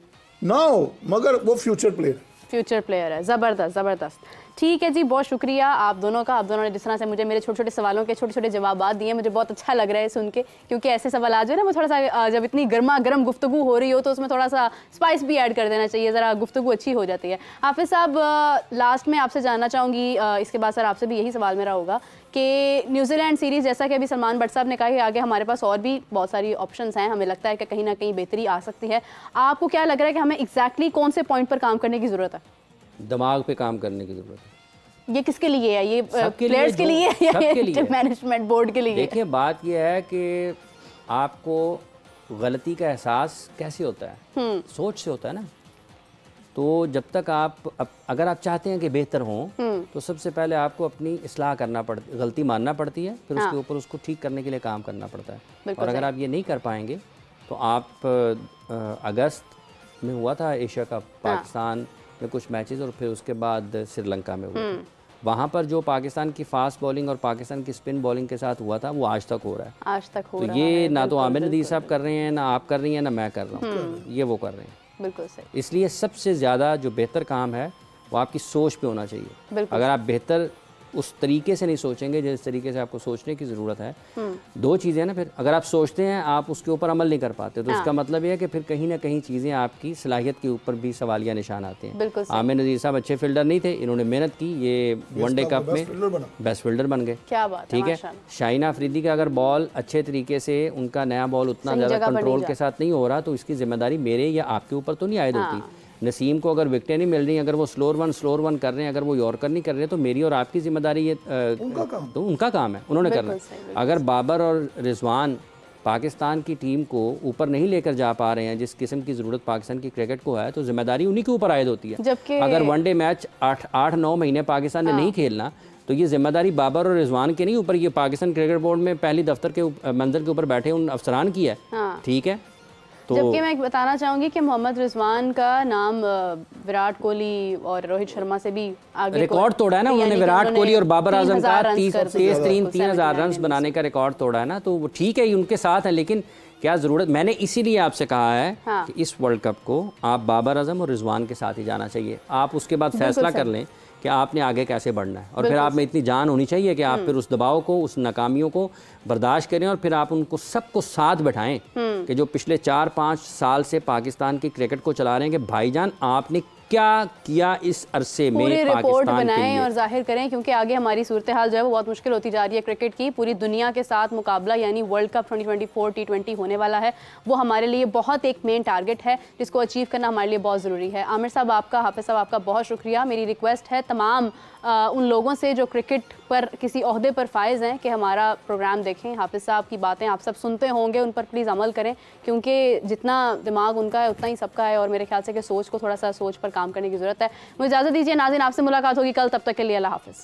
ना हो, मगर वो फ्यूचर प्लेयर है। ज़बरदस्त। ठीक है जी, बहुत शुक्रिया आप दोनों का। आप दोनों ने जिस तरह से मुझे मेरे छोटे छोटे सवालों के छोटे छोटे जवाब दिए, मुझे बहुत अच्छा लग रहा है सुन के, क्योंकि ऐसे सवाल आ जाए ना, वो थोड़ा सा जब इतनी गर्मा गर्म गुफ्तगू हो रही हो तो उसमें थोड़ा सा स्पाइस भी ऐड कर देना चाहिए, ज़रा गुफ्तगू अच्छी हो जाती है। हाफिज़ साहब, लास्ट में आपसे जानना चाहूँगी, इसके बाद सर आपसे भी यही सवाल मेरा होगा कि न्यूजीलैंड सीरीज़, जैसा कि अभी सलमान भट्ट साहब ने कहा कि आगे हमारे पास और भी बहुत सारी ऑप्शंस हैं, हमें लगता है कि कहीं ना कहीं बेहतरी आ सकती है। आपको क्या लग रहा है कि हमें एग्जैक्टली कौन से पॉइंट पर काम करने की ज़रूरत है? दिमाग पे काम करने की ज़रूरत है। ये किसके लिए है? ये प्लेयर्स के लिए या मैनेजमेंट बोर्ड के लिए? देखिए, बात ये है कि आपको गलती का एहसास कैसे होता है? सोच से होता है ना। तो जब तक अगर आप चाहते हैं कि बेहतर हों, तो सबसे पहले आपको अपनी इस्लाह करना पड़ती, गलती मानना पड़ती है, फिर उसके ऊपर उसको ठीक करने के लिए काम करना पड़ता है। और अगर आप ये नहीं कर पाएंगे तो आप अगस्त में हुआ था एशिया कप, पाकिस्तान में कुछ मैचेस, और फिर उसके बाद श्रीलंका में हुआ। वहाँ पर जो पाकिस्तान की फास्ट बॉलिंग और पाकिस्तान की स्पिन बॉलिंग के साथ हुआ था, वो आज तक हो रहा है। आज तक हो रहा है। तो ये ना तो आमिर नदीर साहब कर रहे हैं, ना आप कर रही हैं, ना मैं कर रहा हूँ, ये वो कर रहे हैं। बिल्कुल सही। इसलिए सबसे ज़्यादा जो बेहतर काम है वो आपकी सोच पे होना चाहिए। अगर आप बेहतर उस तरीके से नहीं सोचेंगे जिस तरीके से आपको सोचने की ज़रूरत है, दो चीज़ें ना, फिर अगर आप सोचते हैं आप उसके ऊपर अमल नहीं कर पाते, तो इसका मतलब ये है कि फिर कहीं ना कहीं चीज़ें आपकी सलाहियत के ऊपर भी सवालिया निशान आते हैं। आमिर नज़ीर साहब अच्छे फील्डर नहीं थे, इन्होंने मेहनत की, ये वनडे कप में बेस्ट फील्डर बन गए। क्या बात, ठीक है। शाहीन अफरीदी का अगर बॉल अच्छे तरीके से, उनका नया बॉल उतना ज़्यादा कंट्रोल के साथ नहीं हो रहा, तो इसकी जिम्मेदारी मेरे या आपके ऊपर तो नहीं आयद होती। नसीम को अगर विकेटें नहीं मिल रही, अगर वो स्लोर वन कर रहे हैं, अगर वो यॉर्कर नहीं कर रहे, तो मेरी और आपकी जिम्मेदारी ये उनका काम है, उन्होंने करना है। अगर बाबर और रिजवान पाकिस्तान की टीम को ऊपर नहीं लेकर जा पा रहे हैं जिस किस्म की ज़रूरत पाकिस्तान की क्रिकेट को है, तो जिम्मेदारी उन्हीं के ऊपर आयद होती है। अगर वनडे मैच 8-9 महीने पाकिस्तान ने नहीं खेलना, तो ये जिम्मेदारी बाबर और रिजवान के नहीं ऊपर, ये पाकिस्तान क्रिकेट बोर्ड में पहली दफ्तर के मंजर के ऊपर बैठे उन अफसरान की है। ठीक है। तो जबकि मैं बताना चाहूँगी कि मोहम्मद रिजवान का नाम विराट कोहली और रोहित शर्मा से भी आगे रिकॉर्ड तोड़ा है ना उन्होंने। विराट कोहली और बाबर आजम का 3000 रन बनाने का रिकॉर्ड तोड़ा है ना, तो वो ठीक है, उनके साथ है, लेकिन क्या ज़रूरत, मैंने इसीलिए आपसे कहा है कि इस वर्ल्ड कप को आप बाबर आजम और रिजवान के साथ ही जाना चाहिए। आप उसके बाद फैसला कर लें कि आपने आगे कैसे बढ़ना है, और फिर आप में इतनी जान होनी चाहिए कि आप फिर उस दबाव को, उस नाकामियों को बर्दाश्त करें, और फिर आप उनको सबको साथ बैठाएं कि जो पिछले 4-5 साल से पाकिस्तान की क्रिकेट को चला रहे हैं, कि भाईजान आपने क्या किया इस अरसे में, पूरी रिपोर्ट बनाएं और जाहिर करें, क्योंकि आगे हमारी सूरत हाल जो है वो बहुत मुश्किल होती जा रही है क्रिकेट की। पूरी दुनिया के साथ मुकाबला, यानी वर्ल्ड कप 2024 T20 होने वाला है, वो हमारे लिए बहुत एक मेन टारगेट है जिसको अचीव करना हमारे लिए बहुत ज़रूरी है। आमिर साहब आपका, हाफिज़ साहब आपका बहुत शुक्रिया। मेरी रिक्वेस्ट है तमाम उन लोगों से जो क्रिकेट पर किसी ओहदे पर फायज़ हैं कि हमारा प्रोग्राम देखें। हाफिज़ साहब की बातें आप सब सुनते होंगे, उन पर प्लीज़ अमल करें, क्योंकि जितना दिमाग उनका है उतना ही सबका है, और मेरे ख्याल से कि सोच को थोड़ा सा सोच पर काम करने की ज़रूरत है। मुझे इजाज़त दीजिए नाज़रीन, आपसे मुलाकात होगी कल, तब तक के लिए अल्लाह हाफ़िज़।